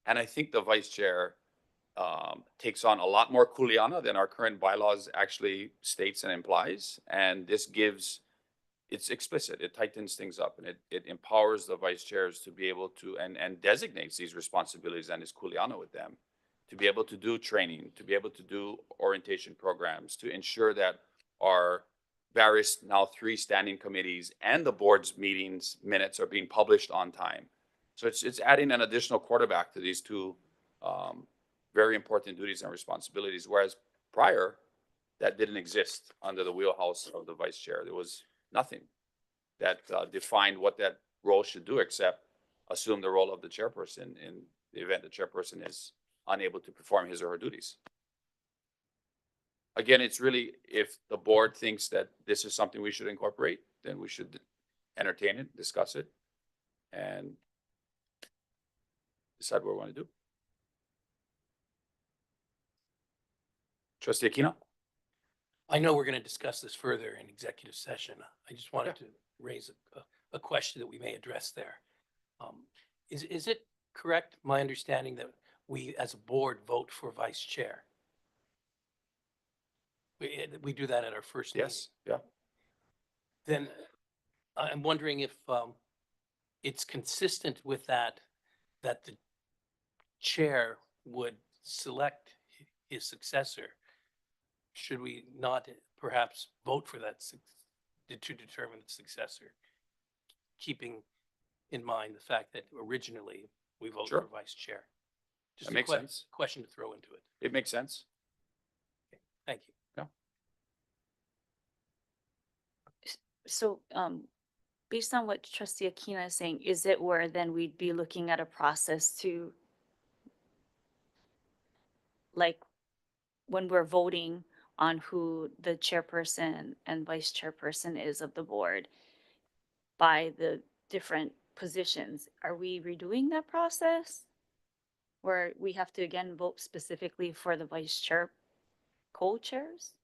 B: And I think the vice chair takes on a lot more kuleana than our current bylaws actually states and implies. And this gives, it's explicit, it tightens things up and it empowers the vice chairs to be able to, and designates these responsibilities and his kuleana with them, to be able to do training, to be able to do orientation programs, to ensure that our various now 3 standing committees and the board's meetings minutes are being published on time. So it's adding an additional quarterback to these 2 very important duties and responsibilities, whereas prior that didn't exist under the wheelhouse of the vice chair. There was nothing that defined what that role should do except assume the role of the chairperson in the event the chairperson is unable to perform his or her duties. Again, it's really, if the board thinks that this is something we should incorporate, then we should entertain it, discuss it, and decide what we want to do. Trustee Aquino?
G: I know we're going to discuss this further in executive session. I just wanted to raise a question that we may address there. Is it correct, my understanding, that we as a board vote for vice chair? We do that at our first meeting.
B: Yes, yeah.
G: Then I'm wondering if it's consistent with that the chair would select his successor. Should we not perhaps vote for that to determine the successor, keeping in mind the fact that originally we voted
B: Sure.
G: for vice chair? Just
B: That
G: a
B: makes sense.
G: question to throw into it.
B: It makes sense.
G: Thank you.
F: So, based on what Trustee Aquino is saying, is it where then we'd be looking at a process to, like, when we're voting on who the chairperson and vice chairperson is of the board by the different positions, are we redoing that process? Where we have to again vote specifically for the vice chair, co-chairs?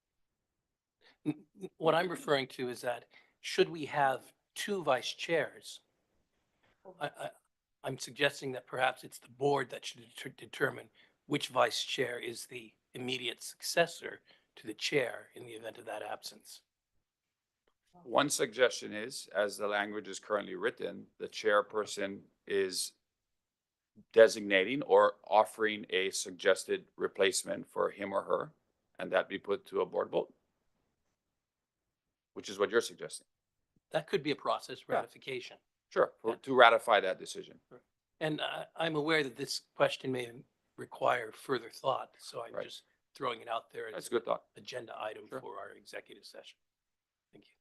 G: What I'm referring to is that should we have 2 vice chairs, I'm suggesting that perhaps it's the board that should determine which vice chair is the immediate successor to the chair in the event of that absence.
B: One suggestion is, as the language is currently written, the chairperson is designating or offering a suggested replacement for him or her, and that be put to a board vote, which is what you're suggesting.
G: That could be a process, ratification.
B: Sure, to ratify that decision.
G: And I'm aware that this question may require further thought, so I'm
B: Right.
G: just throwing it out there
B: That's
G: as
B: a good thought.
G: an agenda item
B: Sure.
G: for our executive session. Thank you.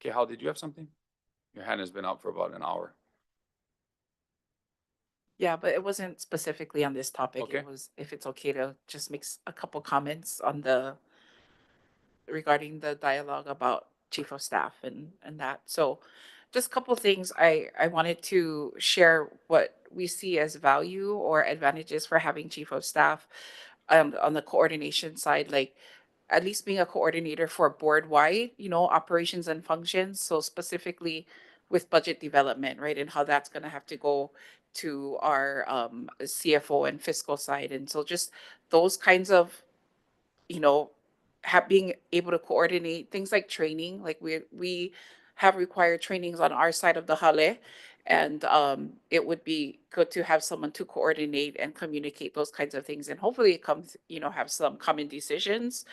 B: Okay, Hal, did you have something? Your hand has been out for about an hour.
L: Yeah, but it wasn't specifically on this topic.
B: Okay.
L: It was, if it's okay to just make a couple comments on regarding the dialogue about chief of staff and that. So just a couple things I wanted to share what we see as value or advantages for having chief of staff on the coordination side, like at least being a coordinator for board-wide, operations and functions. So specifically with budget development, right, and how that's going to have to go to our CFO and fiscal side. And so just those kinds of, being able to coordinate things like training, like we have required trainings on our side of the hale. And it would be good to have someone to coordinate and communicate those kinds of things. And hopefully it comes, have some common decisions,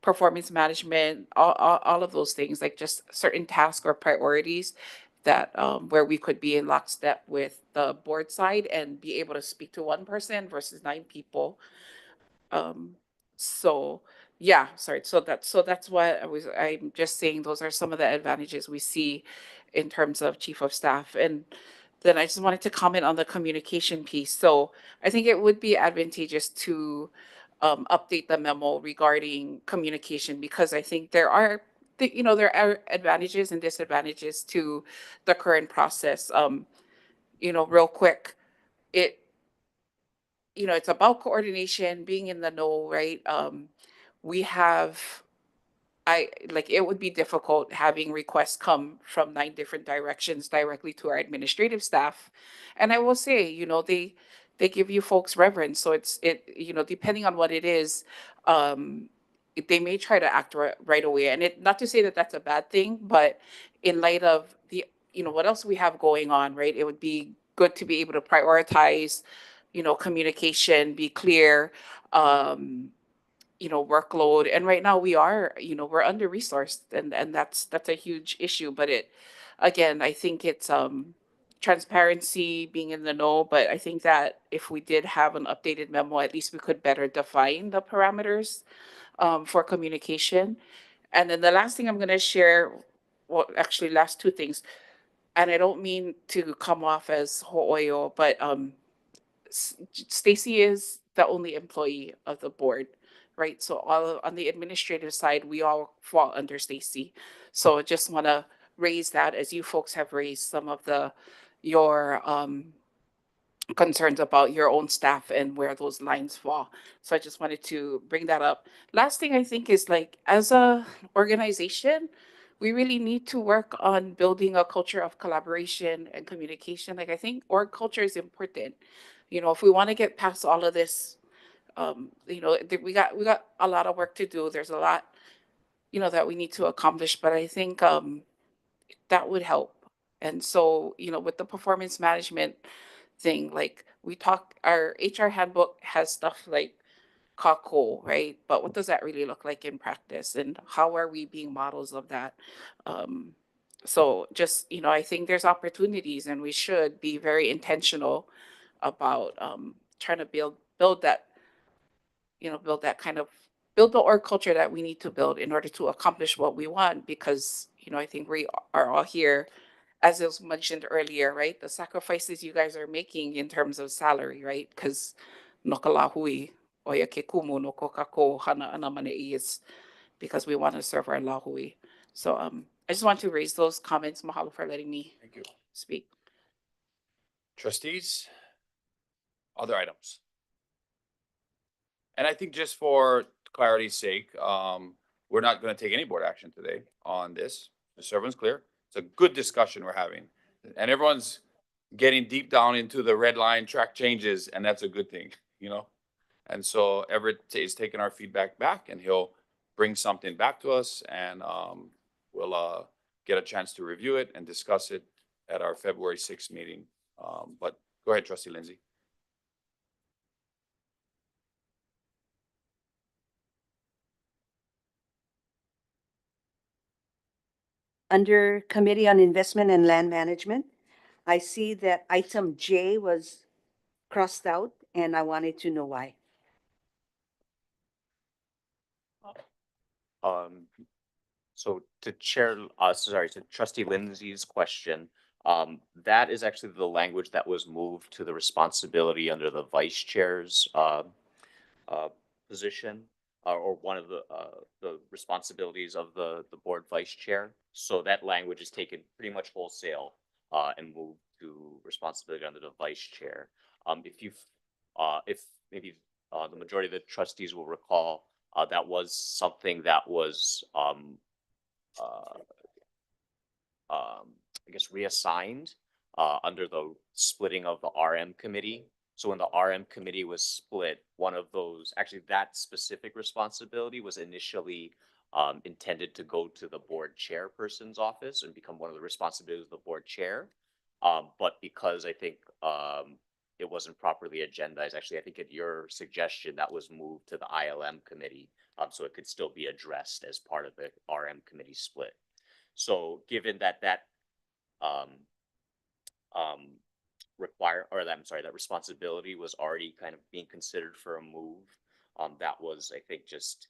L: performance management, all of those things, like just certain tasks or priorities that where we could be in lockstep with the board side and be able to speak to one person versus 9 people. So yeah, sorry. So that's what I'm just saying. Those are some of the advantages we see in terms of chief of staff. And then I just wanted to comment on the communication piece. So I think it would be advantageous to update the memo regarding communication, because I think there are advantages and disadvantages to the current process. Real quick, it's about coordination, being in the know, right? It would be difficult having requests come from 9 different directions directly to our administrative staff. And I will say, they give you folks reverence. So depending on what it is, they may try to act right away. And not to say that that's a bad thing, but in light of what else we have going on, right? It would be good to be able to prioritize communication, be clear, workload. And right now we are, we're under-resourced, and that's a huge issue. But again, I think it's transparency, being in the know. But I think that if we did have an updated memo, at least we could better define the parameters for communication. And then the last thing I'm going to share, well, actually, last two things, and I don't mean to come off as ho'oyo, but Stacy is the only employee of the board, right? So all on the administrative side, we all fall under Stacy. So I just want to raise that, as you folks have raised some of your concerns about your own staff and where those lines fall. So I just wanted to bring that up. Last thing I think is, like, as a organization, we really need to work on building a culture of collaboration and communication. Like, I think org culture is important. If we want to get past all of this, we got a lot of work to do. There's a lot, that we need to accomplish, but I think that would help. And so, with the performance management thing, like our HR handbook has stuff like kako, right? But what does that really look like in practice, and how are we being models of that? So just, I think there's opportunities, and we should be very intentional about trying to build that, build the org culture that we need to build in order to accomplish what we want. Because, I think we are all here, as was mentioned earlier, right? The sacrifices you guys are making in terms of salary, right? Because no ka lahui oia ke kumu no ko kako hana ana manaʻi is because we want to serve our lahui. So I just want to raise those comments. Mahalo for letting me
B: Thank you.
L: speak.
B: Trustees, other items? And I think just for clarity's sake, we're not going to take any board action today on this. Just so everyone's clear. It's a good discussion we're having, and everyone's getting deep down into the red line track changes, and that's a good thing, And so Everett is taking our feedback back, and he'll bring something back to us, and we'll get a chance to review it and discuss it at our February 6th meeting. But go ahead, Trustee Lindsay.
H: Under Committee on Investment and Land Management, I see that item J was crossed out, and I wanted to know why.
D: So to Trustee Lindsay's question, that is actually the language that was moved to the responsibility under the vice chair's position, or one of the responsibilities of the board vice chair. So that language is taken pretty much wholesale and moved to responsibility under the vice chair. If maybe the majority of the trustees will recall, that was something that was I guess reassigned under the splitting of the RM committee. So when the RM committee was split, one of those, actually that specific responsibility was initially intended to go to the board chairperson's office and become one of the responsibilities of the board chair. But because I think it wasn't properly agendized, actually, I think at your suggestion, that was moved to the ILM committee, so it could still be addressed as part of the RM committee split. So given that that responsibility was already kind of being considered for a move, that was, I think, just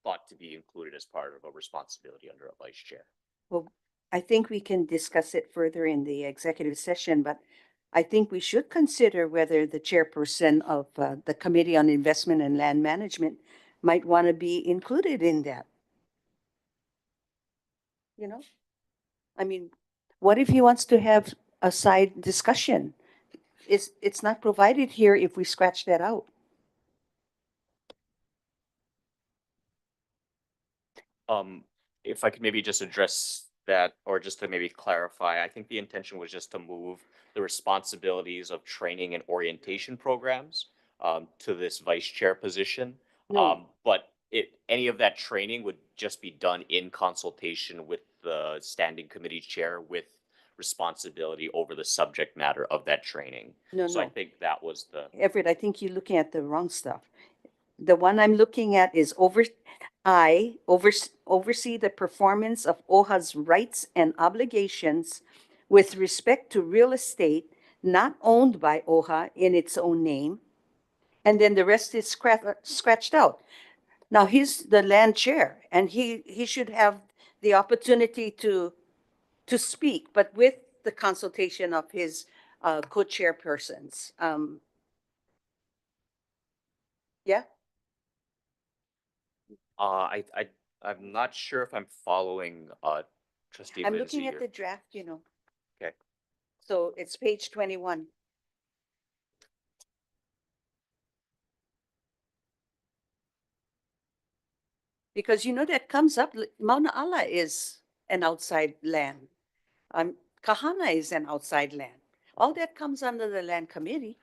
D: thought to be included as part of a responsibility under a vice chair.
H: Well, I think we can discuss it further in the executive session, but I think we should consider whether the chairperson of the Committee on Investment and Land Management might want to be included in that. I mean, what if he wants to have a side discussion? It's not provided here if we scratch that out.
D: If I could maybe just address that, or just to maybe clarify, I think the intention was just to move the responsibilities of training and orientation programs to this vice chair position.
H: No.
D: But any of that training would just be done in consultation with the standing committee chair, with responsibility over the subject matter of that training.
H: No,
D: So I
H: no.
D: think that was the,
H: Everett, I think you're looking at the wrong stuff. The one I'm looking at is oversee the performance of OHA's rights and obligations with respect to real estate not owned by OHA in its own name. And then the rest is scratched out. Now, he's the land chair, and he should have the opportunity to speak, but with the consultation of his co-chairpersons. Yeah,
D: I'm not sure if I'm following, trustee
H: I'm
D: Lindsay
H: looking at
D: here.
H: the draft, you know.
D: Okay.
H: So it's page 21. Because you know that comes up, Mauna Ala is an outside land. Kahana is an outside land. All that comes under the land committee.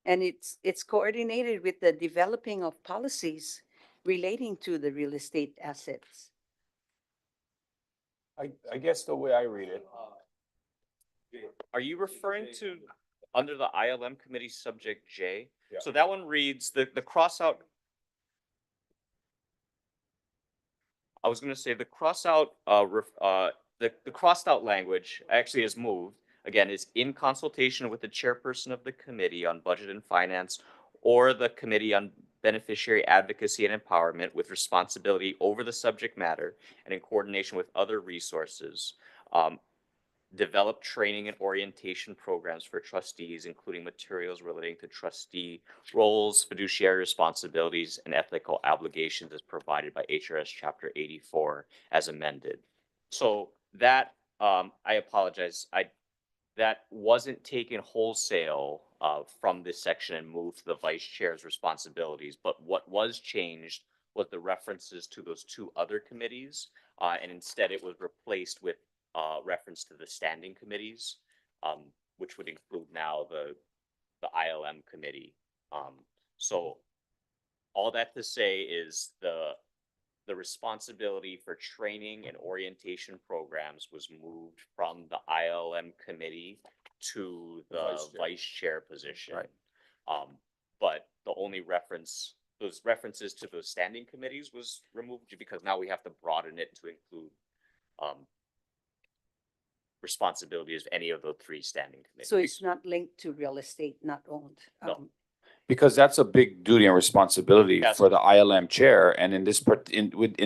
H: And it's coordinated with the developing of policies relating to the real estate assets.
B: I guess the way I read it,
D: Are you referring to under the ILM committee subject J?
B: Yeah.
D: So that one reads the cross out. I was gonna say the cross out, the crossed out language actually is moved. Again, is in consultation with the chairperson of the committee on budget and finance or the committee on beneficiary advocacy and empowerment with responsibility over the subject matter and in coordination with other resources. Develop training and orientation programs for trustees, including materials relating to trustee roles, fiduciary responsibilities, and ethical obligations as provided by HRS Chapter 84 as amended. So that, I apologize, that wasn't taken wholesale from this section and moved to the vice chair's responsibilities, but what was changed was the references to those two other committees, and instead it was replaced with reference to the standing committees, which would include now the ILM committee. So all that to say is the responsibility for training and orientation programs was moved from the ILM committee to the vice chair position.
B: Right.
D: But the only those references to those standing committees was removed because now we have to broaden it to include responsibilities of any of the three standing committees.
H: So it's not linked to real estate not owned.
D: No.
B: because that's a big duty and responsibility
D: Yes.
B: for the ILM chair. And in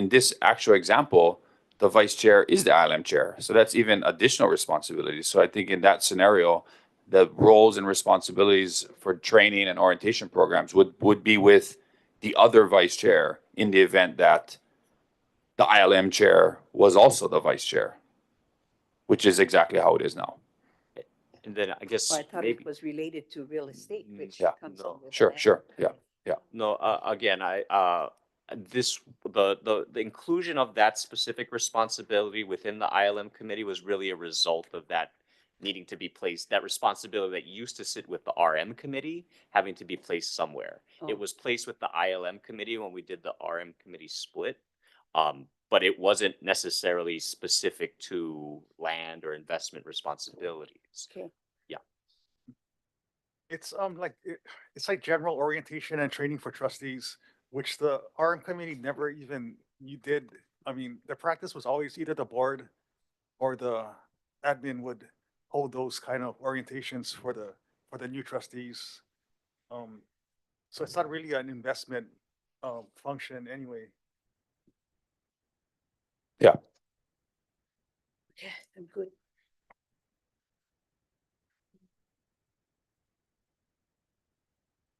B: this actual example, the vice chair is the ILM chair. So that's even additional responsibility. So I think in that scenario, the roles and responsibilities for training and orientation programs would be with the other vice chair in the event that the ILM chair was also the vice chair, which is exactly how it is now.
D: And then I guess
H: I thought
D: maybe,
H: it was related to real estate, which
B: Yeah.
H: comes
D: No.
H: under the
B: Sure,
H: land
B: sure,
H: committee.
D: no, again, the inclusion of that specific responsibility within the ILM committee was really a result of that needing to be placed, that responsibility that used to sit with the RM committee having to be placed somewhere.
H: Oh.
D: It was placed with the ILM committee when we did the RM committee split. But it wasn't necessarily specific to land or investment responsibilities.
H: Okay.
I: It's it's like general orientation and training for trustees, which the RM committee never even did. I mean, the practice was always either the board or the admin would hold those kind of orientations for the new trustees. So it's not really an investment function anyway.
H: Yeah, I'm good.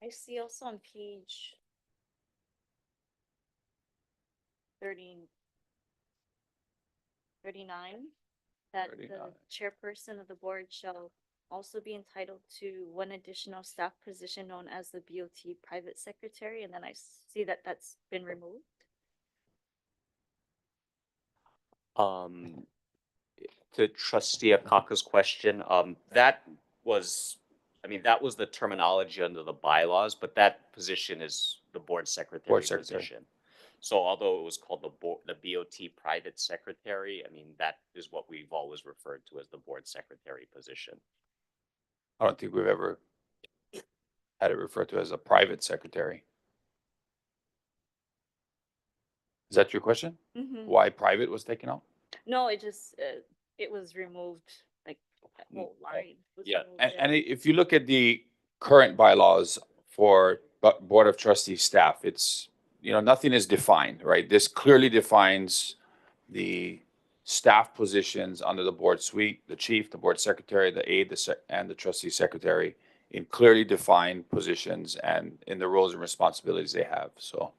F: I see also on page 39 that the
B: 39.
F: chairperson of the board shall also be entitled to one additional staff position known as the BOT private secretary, and then I see that that's been removed.
D: To trustee Akaka's question, that was the terminology under the bylaws, but that position is the board secretary
B: Board secretary.
D: position. So although it was called the BOT private secretary, I mean, that is what we've always referred to as the board secretary position.
B: I don't think we've ever had it referred to as a private secretary. Is that your question?
F: Mhm.
B: Why private was taken out?
F: No, it just, it was removed, like, that whole line. was
B: Yeah,
F: removed,
B: and if you look at the current bylaws for Board of Trustees staff, it's, nothing is defined, right? This clearly defines the staff positions under the board suite, the chief, the board secretary, the aide, and the trustee secretary in clearly defined positions and in the roles and responsibilities they have, so.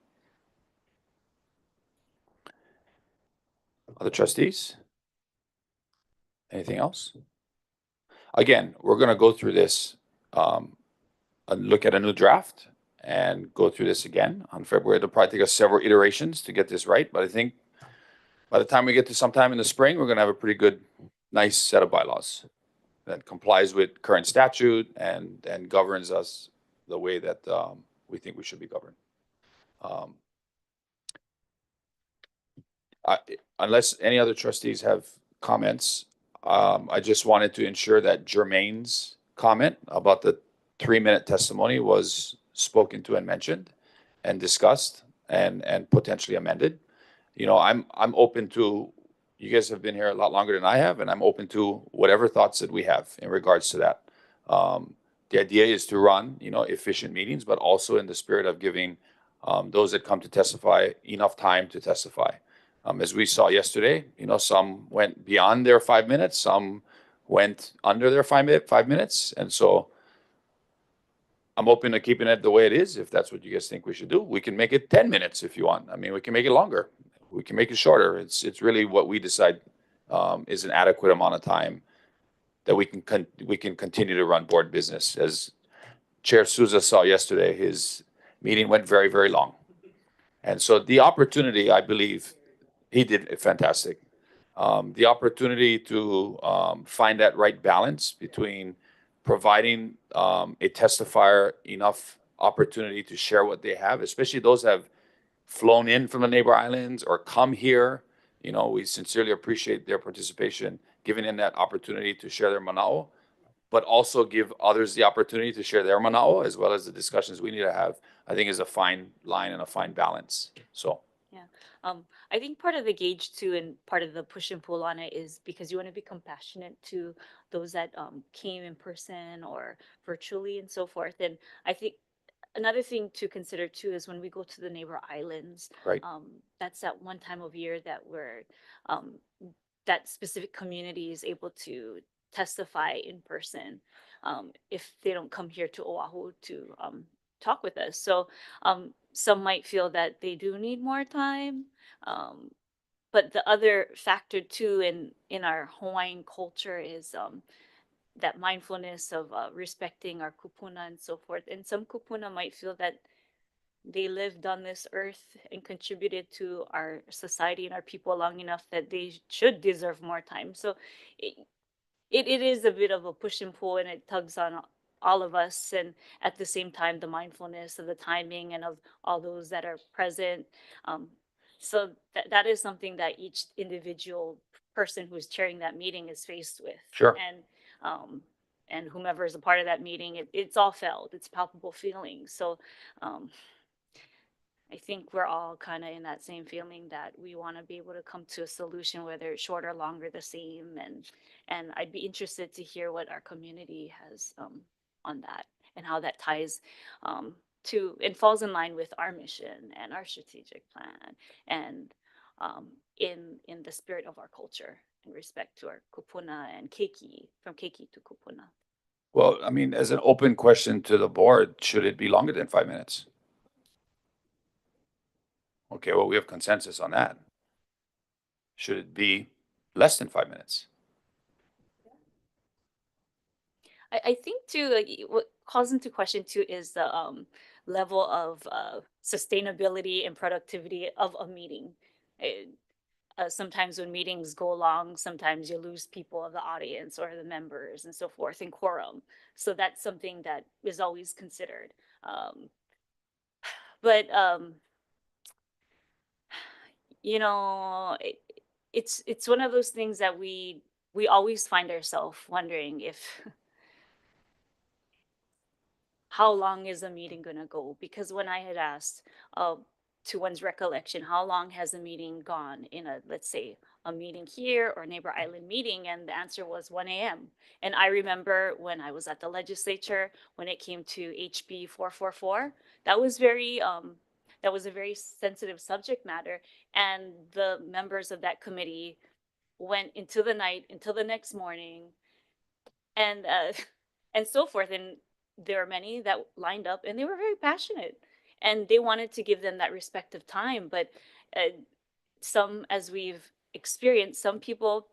B: Other trustees? Anything else? Again, we're gonna go through this, look at a new draft and go through this again on February. It'll probably take us several iterations to get this right, but I think by the time we get to sometime in the spring, we're gonna have a pretty good, nice set of bylaws that complies with current statute and governs us the way that we think we should be governed. Unless any other trustees have comments, I just wanted to ensure that Jermaine's comment about the 3-minute testimony was spoken to and mentioned and discussed and potentially amended. I'm open to, you guys have been here a lot longer than I have, and I'm open to whatever thoughts that we have in regards to that. The idea is to run, efficient meetings, but also in the spirit of giving those that come to testify enough time to testify. As we saw yesterday, some went beyond their 5 minutes, some went under their 5 minutes. And so I'm open to keeping it the way it is. If that's what you guys think we should do, we can make it 10 minutes if you want. I mean, we can make it longer. We can make it shorter. It's really what we decide is an adequate amount of time that we can continue to run board business. As Chair Souza saw yesterday, his meeting went very, very long. And so the opportunity, I believe, he did fantastic. The opportunity to find that right balance between providing a testifier enough opportunity to share what they have, especially those that have flown in from the neighbor islands or come here. We sincerely appreciate their participation, giving them that opportunity to share their mana'o, but also give others the opportunity to share their mana'o, as well as the discussions we need to have, I think is a fine line and a fine balance. So.
F: I think part of the gauge too, and part of the push and pull on it is because you want to be compassionate to those that came in person or virtually and so forth. And I think another thing to consider too is when we go to the neighbor islands,
B: Right.
F: That's that one time of year that that specific community is able to testify in person if they don't come here to Oahu to talk with us. So some might feel that they do need more time. But the other factor too in our Hawaiian culture is that mindfulness of respecting our kupuna and so forth. And some kupuna might feel that they lived on this earth and contributed to our society and our people long enough that they should deserve more time. So it is a bit of a push and pull, and it tugs on all of us. And at the same time, the mindfulness of the timing and of all those that are present. So that is something that each individual person who's chairing that meeting is faced with.
B: Sure.
F: And whomever is a part of that meeting, it's all felt. It's palpable feelings. So I think we're all kind of in that same feeling that we want to be able to come to a solution, whether it's short or longer, the same. And I'd be interested to hear what our community has on that and how that ties to and falls in line with our mission and our strategic plan and in the spirit of our culture in respect to our kupuna and keiki, from keiki to kupuna.
B: Well, I mean, as an open question to the board, should it be longer than 5 minutes? Okay, well, we have consensus on that. Should it be less than 5 minutes?
F: I think too, like what calls into question too is the level of sustainability and productivity of a meeting. Sometimes when meetings go long, sometimes you lose people of the audience or the members and so forth in quorum. So that's something that is always considered. But you know, it's one of those things that we always find ourselves wondering if how long is a meeting gonna go? Because when I had asked, to one's recollection, how long has a meeting gone in a, let's say, a meeting here or neighbor island meeting? And the answer was 1 a.m. And I remember when I was at the legislature, when it came to HB 444, that was that was a very sensitive subject matter. And the members of that committee went into the night until the next morning and and so forth. And there are many that lined up and they were very passionate and they wanted to give them that respective time. But some, as we've experienced, some people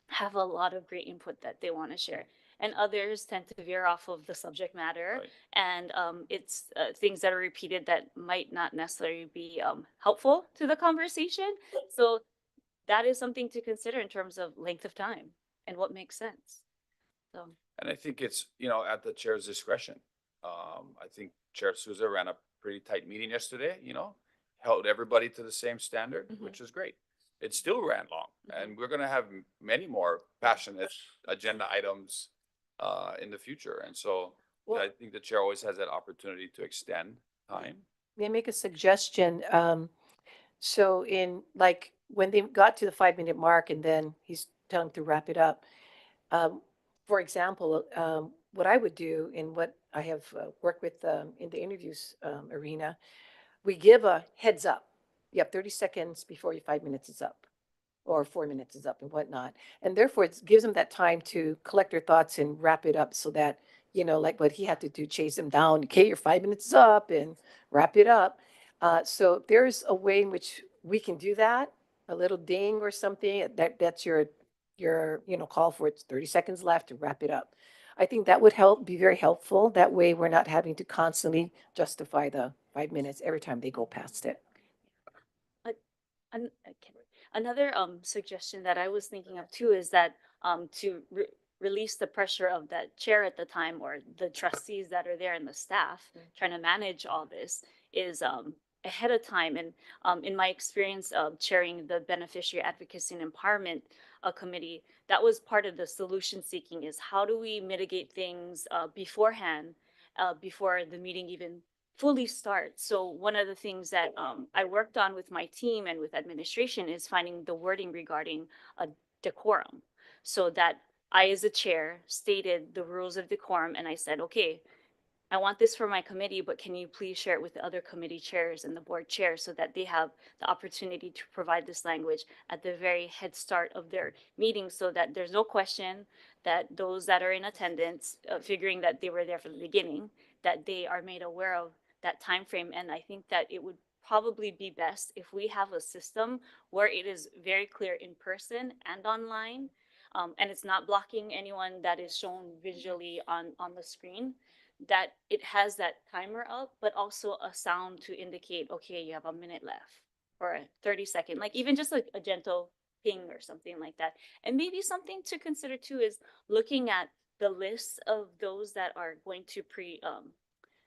F: have a lot of great input that they want to share, and others tend to veer off of the subject matter.
B: Right.
F: And it's things that are repeated that might not necessarily be helpful to the conversation. So that is something to consider in terms of length of time and what makes sense. So
B: And I think it's, at the chair's discretion. I think Chair Souza ran a pretty tight meeting yesterday, held everybody to the same standard,
F: Mhm.
B: which is great. It still ran long, and we're gonna have many more passionate agenda items in the future. And so I think the chair always has that opportunity to extend time.
M: May I make a suggestion? So in like when they got to the 5 minute mark and then he's telling them to wrap it up. For example, what I would do and what I have worked with in the interviews arena, we give a heads up. You have 30 seconds before your 5 minutes is up or 4 minutes is up and whatnot. And therefore it gives them that time to collect their thoughts and wrap it up so that, like what he had to do, chase them down. Okay, your 5 minutes is up and wrap it up. So there's a way in which we can do that, a little ding or something that's your, call for it's 30 seconds left to wrap it up. I think that would be very helpful. That way we're not having to constantly justify the 5 minutes every time they go past it.
F: Another suggestion that I was thinking of too is that to release the pressure of that chair at the time or the trustees that are there and the staff trying to manage all this is ahead of time. And in my experience of chairing the Beneficiary Advocacy and Empowerment Committee, that was part of the solution seeking, is how do we mitigate things beforehand, before the meeting even fully start. So one of the things that I worked on with my team and with administration is finding the wording regarding a decorum, so that I, as a chair, stated the rules of decorum, and I said, okay, I want this for my committee, but can you please share it with the other committee chairs and the board chairs so that they have the opportunity to provide this language at the very head start of their meeting, so that there's no question that those that are in attendance, figuring that they were there from the beginning, that they are made aware of that time frame. And I think that it would probably be best if we have a system where it is very clear in person and online, and it's not blocking anyone that is shown visually on the screen, that it has that timer up, but also a sound to indicate, okay, you have a minute left or a 30-second, like even just like a gentle ping or something like that. And maybe something to consider too is looking at the list of those that are going to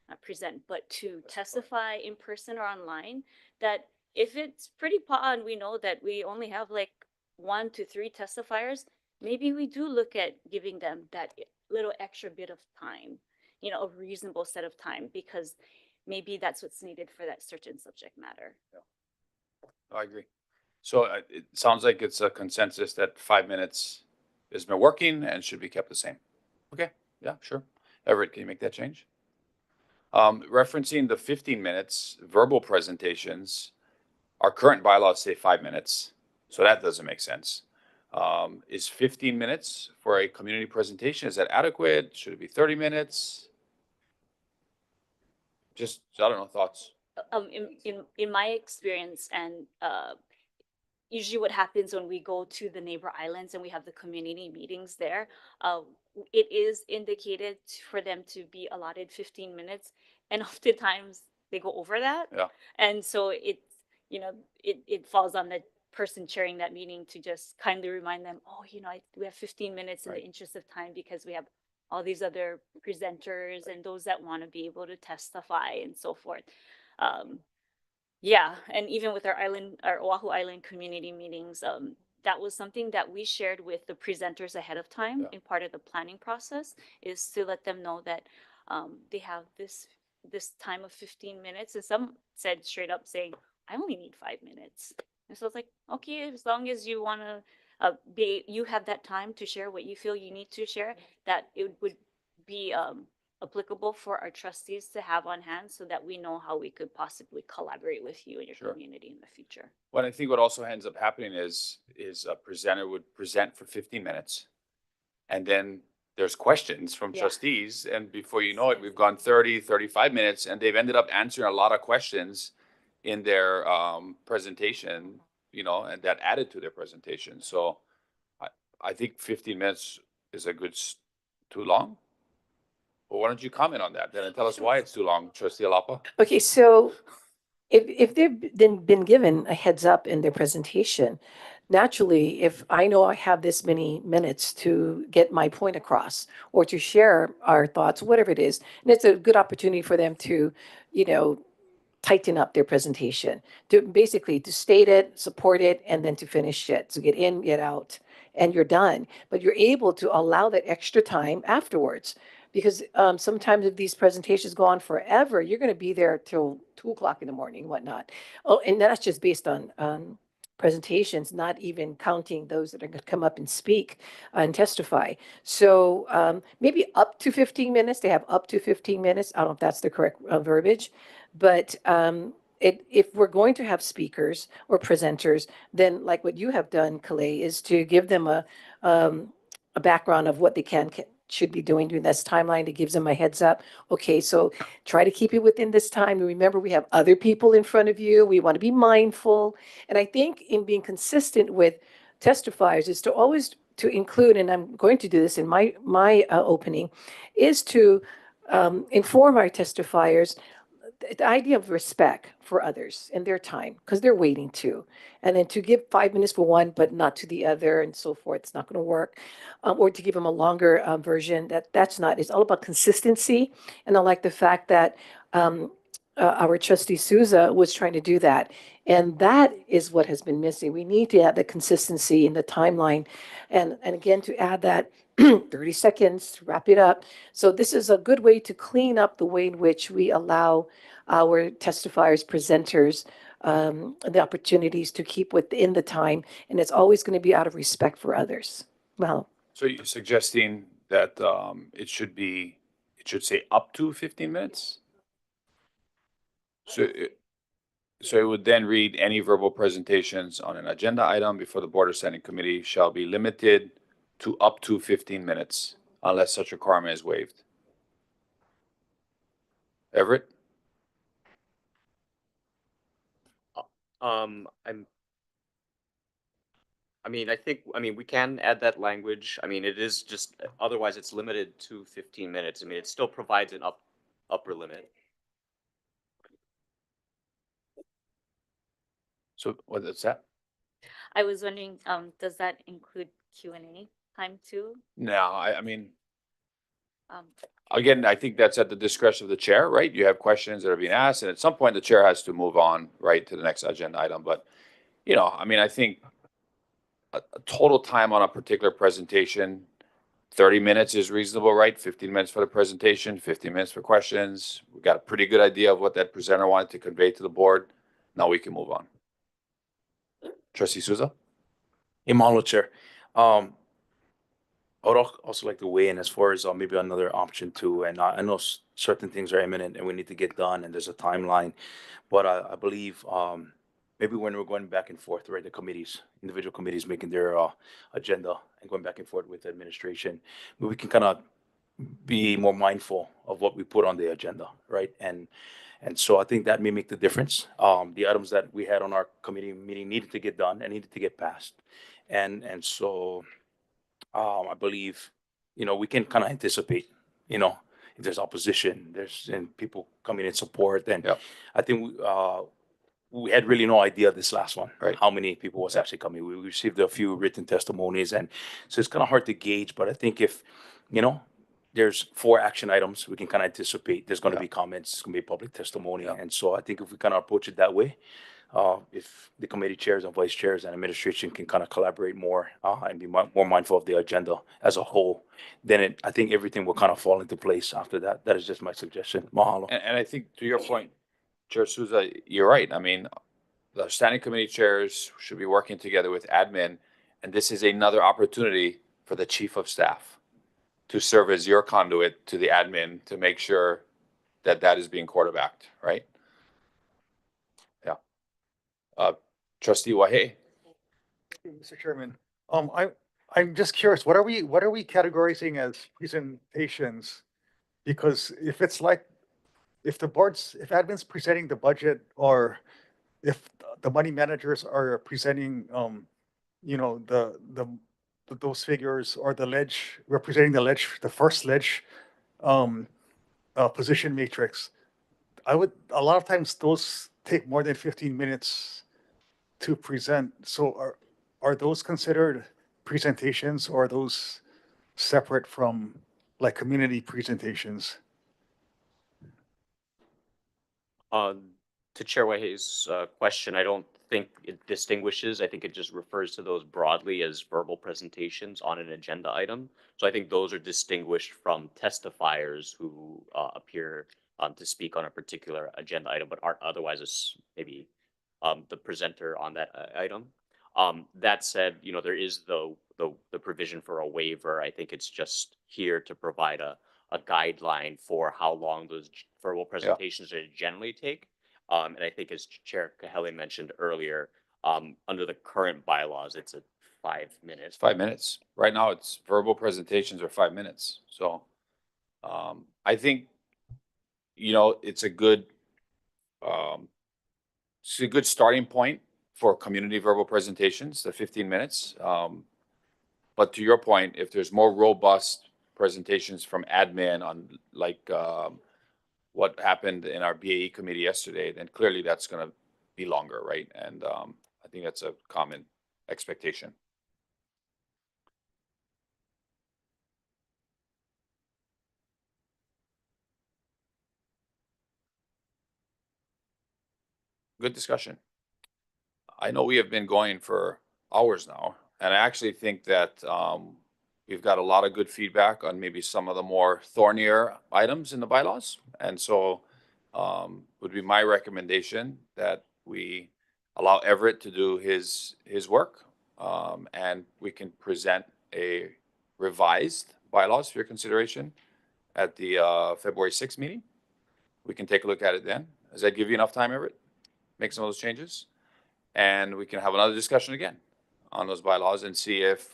F: not present, but to testify in person or online, that if it's pretty pa'a and we know that we only have like 1 to 3 testifiers, maybe we do look at giving them that little extra bit of time, a reasonable set of time, because maybe that's what's needed for that certain subject matter.
B: I agree. So it sounds like it's a consensus that 5 minutes has been working and should be kept the same. Okay, yeah, sure. Everett, can you make that change? Referencing the 15 minutes verbal presentations, our current bylaws say 5 minutes, so that doesn't make sense. Is 15 minutes for a community presentation, is that adequate? Should it be 30 minutes? Just, I don't know, thoughts.
F: In my experience, and usually what happens when we go to the neighbor islands and we have the community meetings there, it is indicated for them to be allotted 15 minutes, and oftentimes they go over that.
B: Yeah.
F: And so it's, it falls on the person chairing that meeting to just kindly remind them, oh, we have 15 minutes in the interest of time, because we have all these other presenters and those that want to be able to testify and so forth. Yeah, and even with our Oahu Island community meetings, that was something that we shared with the presenters ahead of time in part of the planning process, is to let them know that they have this time of 15 minutes. And some said straight up saying, I only need 5 minutes. And so it's like, okay, as long as you want to you have that time to share what you feel you need to share, that it would be applicable for our trustees to have on hand so that we know how we could possibly collaborate with you and your
B: Sure.
F: community in the future.
B: Well, I think what also ends up happening is a presenter would present for 15 minutes. And then there's questions from
F: Yeah.
B: trustees. And before you know it, we've gone 30, 35 minutes, and they've ended up answering a lot of questions in their presentation, you know, and that added to their presentation. So I think 15 minutes is too long. Well, why don't you comment on that then and tell us why it's too long, Trustee Alapa?
M: Okay, so if they've been given a heads up in their presentation, naturally, if I know I have this many minutes to get my point across or to share our thoughts, whatever it is, and it's a good opportunity for them to, you know, tighten up their presentation, to basically to state it, support it, and then to finish it, to get in, get out, and you're done. But you're able to allow that extra time afterwards. Because sometimes if these presentations go on forever, you're going to be there till 2 o'clock in the morning, whatnot. Oh, and that's just based on presentations, not even counting those that are going to come up and speak and testify. So maybe up to 15 minutes. They have up to 15 minutes. I don't know if that's the correct verbiage, but if we're going to have speakers or presenters, then like what you have done, Kalei, is to give them a background of what they should be doing during this timeline. It gives them a heads up. Okay, so try to keep it within this time. And remember, we have other people in front of you. We want to be mindful. And I think in being consistent with testifiers is to always to include, and I'm going to do this in my opening, is to inform our testifiers the idea of respect for others and their time, because they're waiting too. And then to give 5 minutes for one, but not to the other and so forth, it's not going to work. Or to give them a longer version, that's not, it's all about consistency. And I like the fact that our trustee Souza was trying to do that. And that is what has been missing. We need to have the consistency in the timeline. And again, to add that 30 seconds to wrap it up. So this is a good way to clean up the way in which we allow our testifiers, presenters, the opportunities to keep within the time. And it's always going to be out of respect for others. Well,
B: So you're suggesting that it should say up to 15 minutes? So it would then read, any verbal presentations on an agenda item before the Board of Standing Committee shall be limited to up to 15 minutes unless such requirement is waived. Everett?
D: I mean, we can add that language. I mean, it is just, otherwise it's limited to 15 minutes. I mean, it still provides an upper limit.
B: So what is that?
F: I was wondering, does that include Q&A time too?
B: No, I mean,
F: Um,
B: again, I think that's at the discretion of the chair, right? You have questions that are being asked, and at some point the chair has to move on, right, to the next agenda item. But, you know, I mean, I think a total time on a particular presentation, 30 minutes is reasonable, right? 15 minutes for the presentation, 15 minutes for questions. We got a pretty good idea of what that presenter wanted to convey to the board. Now we can move on. Trustee Souza?
N: Mahalo, Chair. I would also like to weigh in as far as maybe another option too. And I know certain things are imminent and we need to get done and there's a timeline. But I believe maybe when we're going back and forth, right, the committees, individual committees making their agenda and going back and forth with the administration, we can kind of be more mindful of what we put on the agenda, right? And so I think that may make the difference. The items that we had on our committee meeting needed to get done and needed to get passed. And so I believe, you know, we can kind of anticipate, you know, if there's opposition, and people coming in support. And
B: Yep.
N: I think we had really no idea this last one,
B: Right.
N: how many people was actually coming. We received a few written testimonies, and so it's kind of hard to gauge. But I think if, you know, there's 4 action items. We can kind of anticipate there's going to
B: Yeah.
N: be comments, it's going to be public testimony.
B: Yeah.
N: And so I think if we kind of approach it that way, if the committee chairs and vice chairs and administration can kind of collaborate more and be more mindful of the agenda as a whole, then I think everything will kind of fall into place after that. That is just my suggestion. Mahalo.
B: And I think to your point, Chair Souza, you're right. I mean, the standing committee chairs should be working together with admin, and this is another opportunity for the chief of staff to serve as your conduit to the admin to make sure that that is being quarterbacked, right? Yeah. Trustee Wahe.
I: Mr. Chairman, I'm just curious, what are we categorizing as presentations? Because if it's like, if admin's presenting the budget, or if the money managers are presenting, you know, those figures, or the ledge, representing the first ledge, position matrix, a lot of times those take more than 15 minutes to present. So are those considered presentations, or are those separate from like community presentations?
D: To Chair Wahe's question, I don't think it distinguishes. I think it just refers to those broadly as verbal presentations on an agenda item. So I think those are distinguished from testifiers who appear to speak on a particular agenda item, but aren't otherwise maybe the presenter on that item. That said, you know, there is the provision for a waiver. I think it's just here to provide a guideline for how long those verbal presentations generally take. And I think as Chair Kahele mentioned earlier, under the current bylaws, it's a 5 minutes.
B: It's 5 minutes. Right now, it's verbal presentations are 5 minutes. So I think, you know, it's a good starting point for community verbal presentations, the 15 minutes. But to your point, if there's more robust presentations from admin on like what happened in our BAE committee yesterday, then clearly that's going to be longer, right? And I think that's a common expectation. Good discussion. I know we have been going for hours now, and I actually think that we've got a lot of good feedback on maybe some of the more thornier items in the bylaws. And so would be my recommendation that we allow Everett to do his work, and we can present a revised bylaws for your consideration at the February 6th meeting. We can take a look at it then. Does that give you enough time, Everett? Make some of those changes? And we can have another discussion again on those bylaws and see if,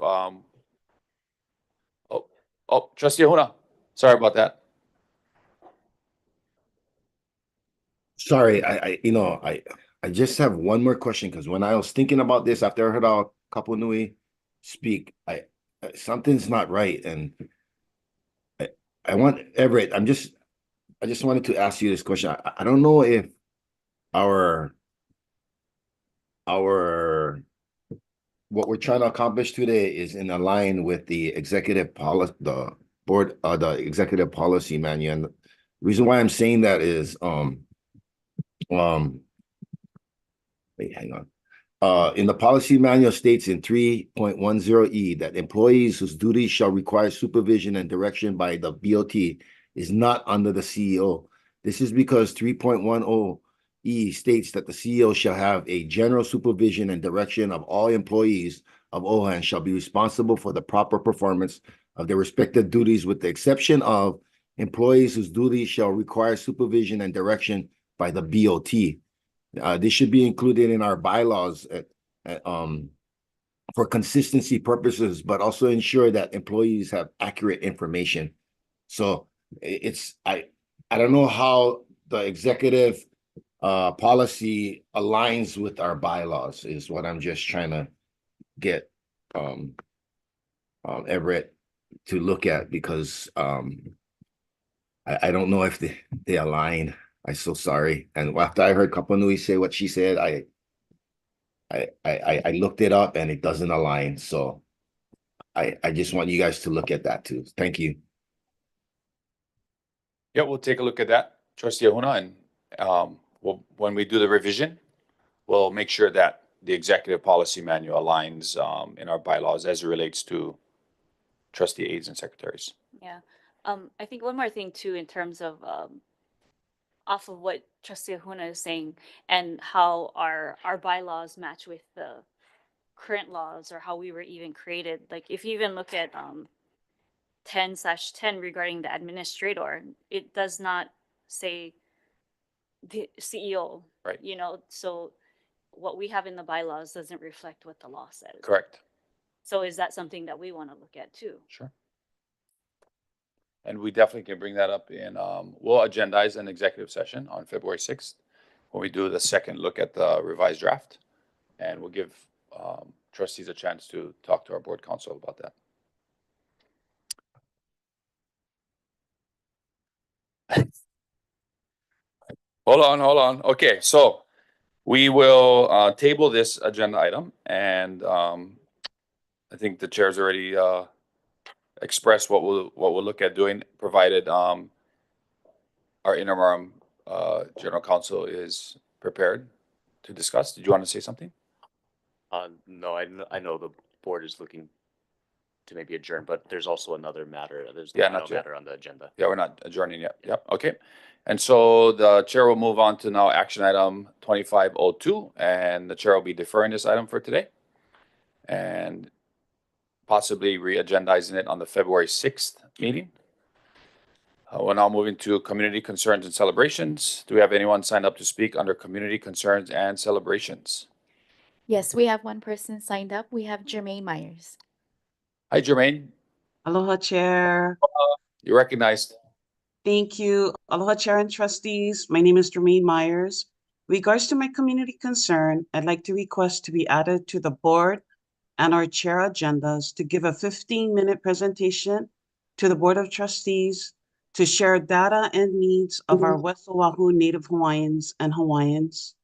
B: Trustee Ahuna, sorry about that.
E: Sorry, I just have one more question, because when I was thinking about this after I heard our couple Nui speak, something's not right, and I want Everett. I just wanted to ask you this question. I don't know if our what we're trying to accomplish today is in line with the executive policy, the board, the executive policy manual. And the reason why I'm saying that is, wait, hang on. In the policy manual states in 3.10E that employees whose duties shall require supervision and direction by the BOT is not under the CEO. This is because 3.10E states that the CEO shall have a general supervision and direction of all employees of OHA and shall be responsible for the proper performance of their respective duties, with the exception of employees whose duties shall require supervision and direction by the BOT. This should be included in our bylaws for consistency purposes, but also ensure that employees have accurate information. So I don't know how the executive policy aligns with our bylaws is what I'm just trying to get Everett to look at, because I don't know if they align. I'm so sorry. And after I heard Kapanui say what she said, I looked it up and it doesn't align. So I just want you guys to look at that too. Thank you.
B: Yeah, we'll take a look at that, Trustee Ahuna, and when we do the revision, we'll make sure that the executive policy manual aligns in our bylaws as it relates to trustee aides and secretaries.
F: Yeah. I think one more thing too, in terms of off of what Trustee Ahuna is saying and how our bylaws match with the current laws or how we were even created. Like if you even look at 10/10 regarding the administrator, it does not say the CEO.
B: Right.
F: You know, so what we have in the bylaws doesn't reflect what the law says.
B: Correct.
F: So is that something that we want to look at too?
B: Sure. And we definitely can bring that up in, we'll agendize an executive session on February 6th when we do the second look at the revised draft. And we'll give trustees a chance to talk to our board counsel about that. Hold on. Okay, so we will table this agenda item, and I think the chair's already expressed what we'll look at doing, provided our interim general counsel is prepared to discuss. Did you want to say something?
D: No, I know the board is looking to maybe adjourn, but there's also another matter. There's
B: Yeah,
D: no
B: not yet.
D: matter on the agenda.
B: Yeah, we're not adjourning yet. Yep, okay. And so the chair will move on to now action item 2502, and the chair will be deferring this item for today and possibly re-agendizing it on the February 6th meeting. We're now moving to community concerns and celebrations. Do we have anyone signed up to speak under community concerns and celebrations?
A: Yes, we have one person signed up. We have Jermaine Myers.
B: Hi, Jermaine.
C: Aloha, Chair.
B: You're recognized.
C: Thank you. Aloha, Chair and trustees. My name is Jermaine Myers. Regards to my community concern, I'd like to request to be added to the board and our chair agendas to give a 15-minute presentation to the Board of Trustees to share data and needs of our West Oahu Native Hawaiians and Hawaiians.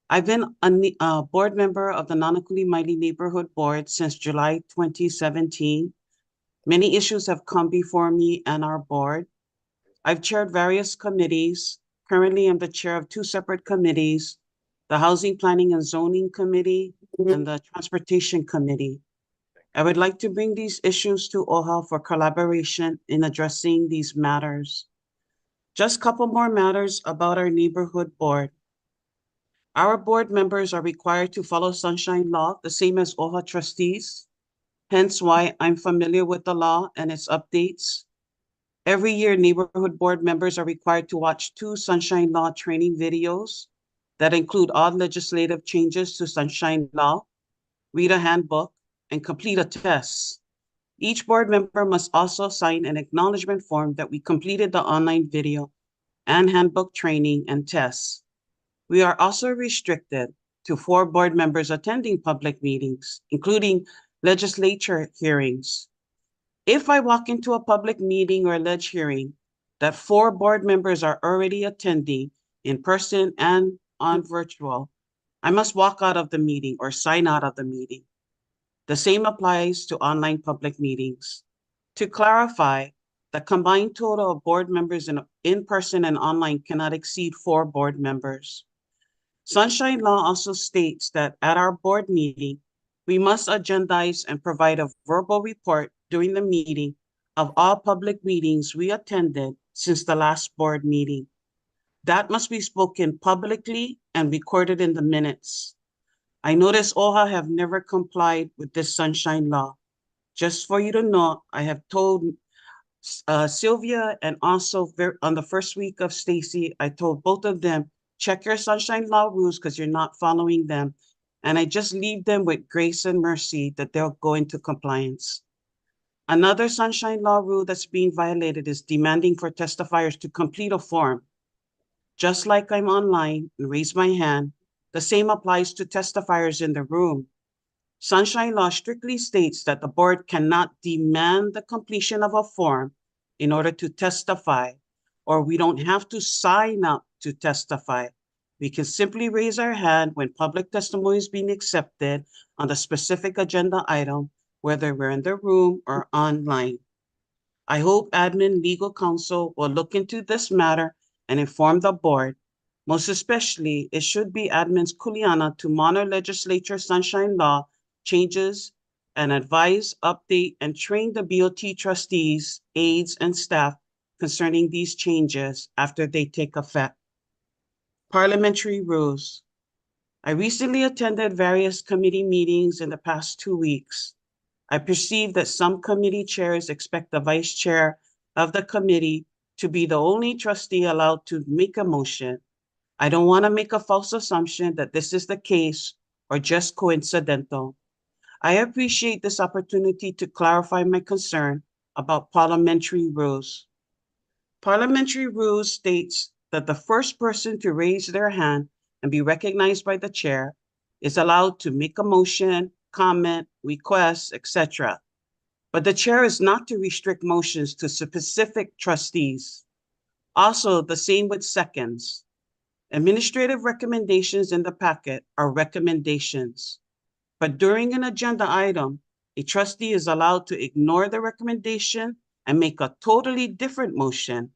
C: I've been a board member of the Nanakuli Maili Neighborhood Board since July 2017. Many issues have come before me and our board. I've chaired various committees. Currently, I'm the chair of two separate committees, the Housing Planning and Zoning Committee and the Transportation Committee. I would like to bring these issues to OHA for collaboration in addressing these matters. Just a couple more matters about our neighborhood board. Our board members are required to follow sunshine law, the same as OHA trustees. Hence why I'm familiar with the law and its updates. Every year, neighborhood board members are required to watch 2 sunshine law training videos that include all legislative changes to sunshine law, read a handbook, and complete a test. Each board member must also sign an acknowledgement form that we completed the online video and handbook training and tests. We are also restricted to 4 board members attending public meetings, including legislature hearings. If I walk into a public meeting or ledge hearing that 4 board members are already attending in person and on virtual, I must walk out of the meeting or sign out of the meeting. The same applies to online public meetings. To clarify, the combined total of board members in person and online cannot exceed 4 board members. Sunshine Law also states that at our board meeting, we must agendize and provide a verbal report during the meeting of all public meetings we attended since the last board meeting. That must be spoken publicly and recorded in the minutes. I notice OHA have never complied with this sunshine law. Just for you to know, I have told Sylvia and also on the first week of Stacy, I told both of them, check your sunshine law rules because you're not following them. And I just leave them with grace and mercy that they'll go into compliance. Another sunshine law rule that's being violated is demanding for testifiers to complete a form. Just like I'm online and raise my hand, the same applies to testifiers in the room. Sunshine Law strictly states that the board cannot demand the completion of a form in order to testify, or we don't have to sign up to testify. We can simply raise our hand when public testimony is being accepted on the specific agenda item, whether we're in the room or online. I hope admin legal counsel will look into this matter and inform the board. Most especially, it should be admin's kuleana to monitor legislature sunshine law changes and advise, update, and train the BOT trustees, aides, and staff concerning these changes after they take effect. Parliamentary rules. I recently attended various committee meetings in the past 2 weeks. I perceive that some committee chairs expect the vice chair of the committee to be the only trustee allowed to make a motion. I don't want to make a false assumption that this is the case or just coincidental. I appreciate this opportunity to clarify my concern about parliamentary rules. Parliamentary rules states that the first person to raise their hand and be recognized by the chair is allowed to make a motion, comment, request, etc. But the chair is not to restrict motions to specific trustees. Also, the same with seconds. Administrative recommendations in the packet are recommendations. But during an agenda item, a trustee is allowed to ignore the recommendation and make a totally different motion.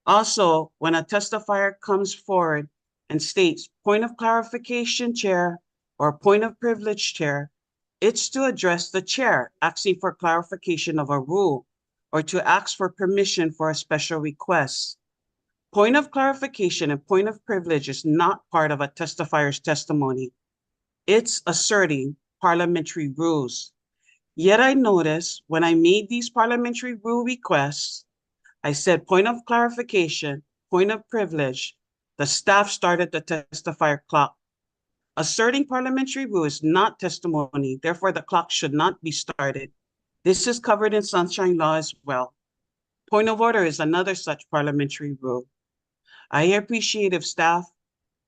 C: Also, when a testifier comes forward and states point of clarification, chair, or point of privilege, chair, it's to address the chair asking for clarification of a rule or to ask for permission for a special request. Point of clarification and point of privilege is not part of a testifier's testimony. It's asserting parliamentary rules. Yet I noticed when I made these parliamentary rule requests, I said point of clarification, point of privilege, the staff started the testifier clock. Asserting parliamentary rule is not testimony, therefore the clock should not be started. This is covered in sunshine law as well. Point of order is another such parliamentary rule. I appreciate if staff,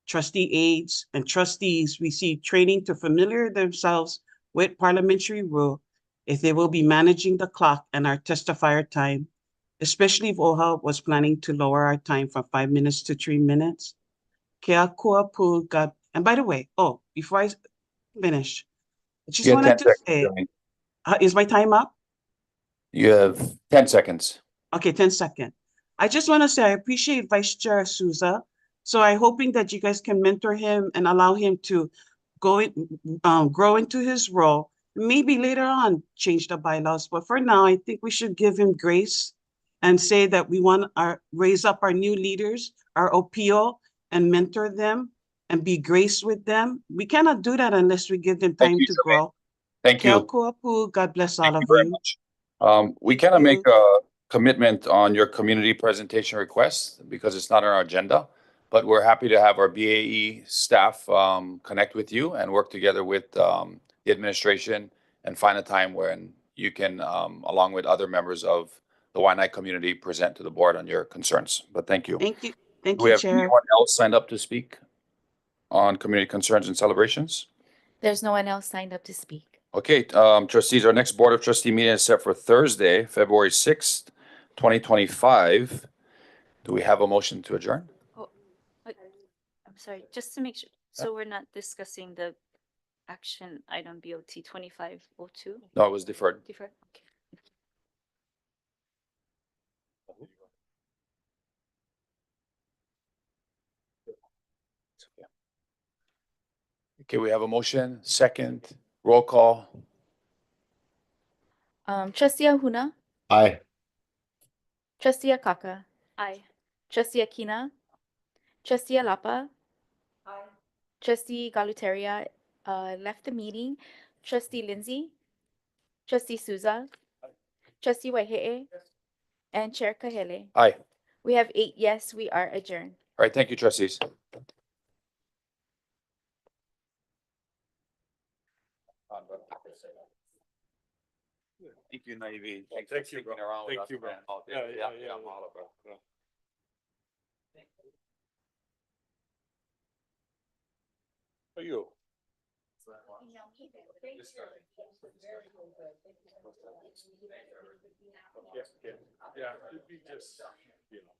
C: trustee aides, and trustees receive training to familiar themselves with parliamentary rule if they will be managing the clock and our testifier time, especially if OHA was planning to lower our time from 5 minutes to 3 minutes. And by the way, before I finish, I just
B: You have 10
C: wanted to
B: seconds,
C: say,
B: Jermaine.
C: is my time up?
B: You have 10 seconds.
C: Okay, 10 seconds. I just want to say I appreciate Vice Chair Souza. So I'm hoping that you guys can mentor him and allow him to grow into his role. Maybe later on change the bylaws, but for now, I think we should give him grace and say that we want to raise up our new leaders, our OPO, and mentor them and be grace with them. We cannot do that unless we give them time to grow.
B: Thank you.
C: God bless all of
B: Very
C: you.
B: much. We cannot make a commitment on your community presentation request because it's not on our agenda, but we're happy to have our BAE staff connect with you and work together with the administration and find a time when you can, along with other members of the Waianae community, present to the board on your concerns. But thank you.
C: Thank you. Thank
B: Do we
C: you,
B: have
C: Chair.
B: anyone else signed up to speak on community concerns and celebrations?
A: There's no one else signed up to speak.
B: Okay, trustees, our next Board of Trustee meeting is set for Thursday, February 6th, 2025. Do we have a motion to adjourn?
F: I'm sorry, just to make sure, so we're not discussing the action item BOT 2502?
B: No, it was deferred.
F: Deferred, okay.
B: Okay, we have a motion, second, roll call.
A: Trustee Ahuna,
E: Aye.
A: Trustee Akaka,
F: Aye.
A: Trustee Akina, Trustee Alapa, Trustee Galuteria left the meeting. Trustee Lindsay, Trustee Souza, Trustee Waihe'e, and Chair Kahele.
B: Aye.
A: We have 8 yes, we are adjourned.
B: All right, thank you, trustees. Thank you, Naive. Thanks for sticking around with us, man. Yeah, Oliver.
K: For you. Yeah, it'd be just, you know.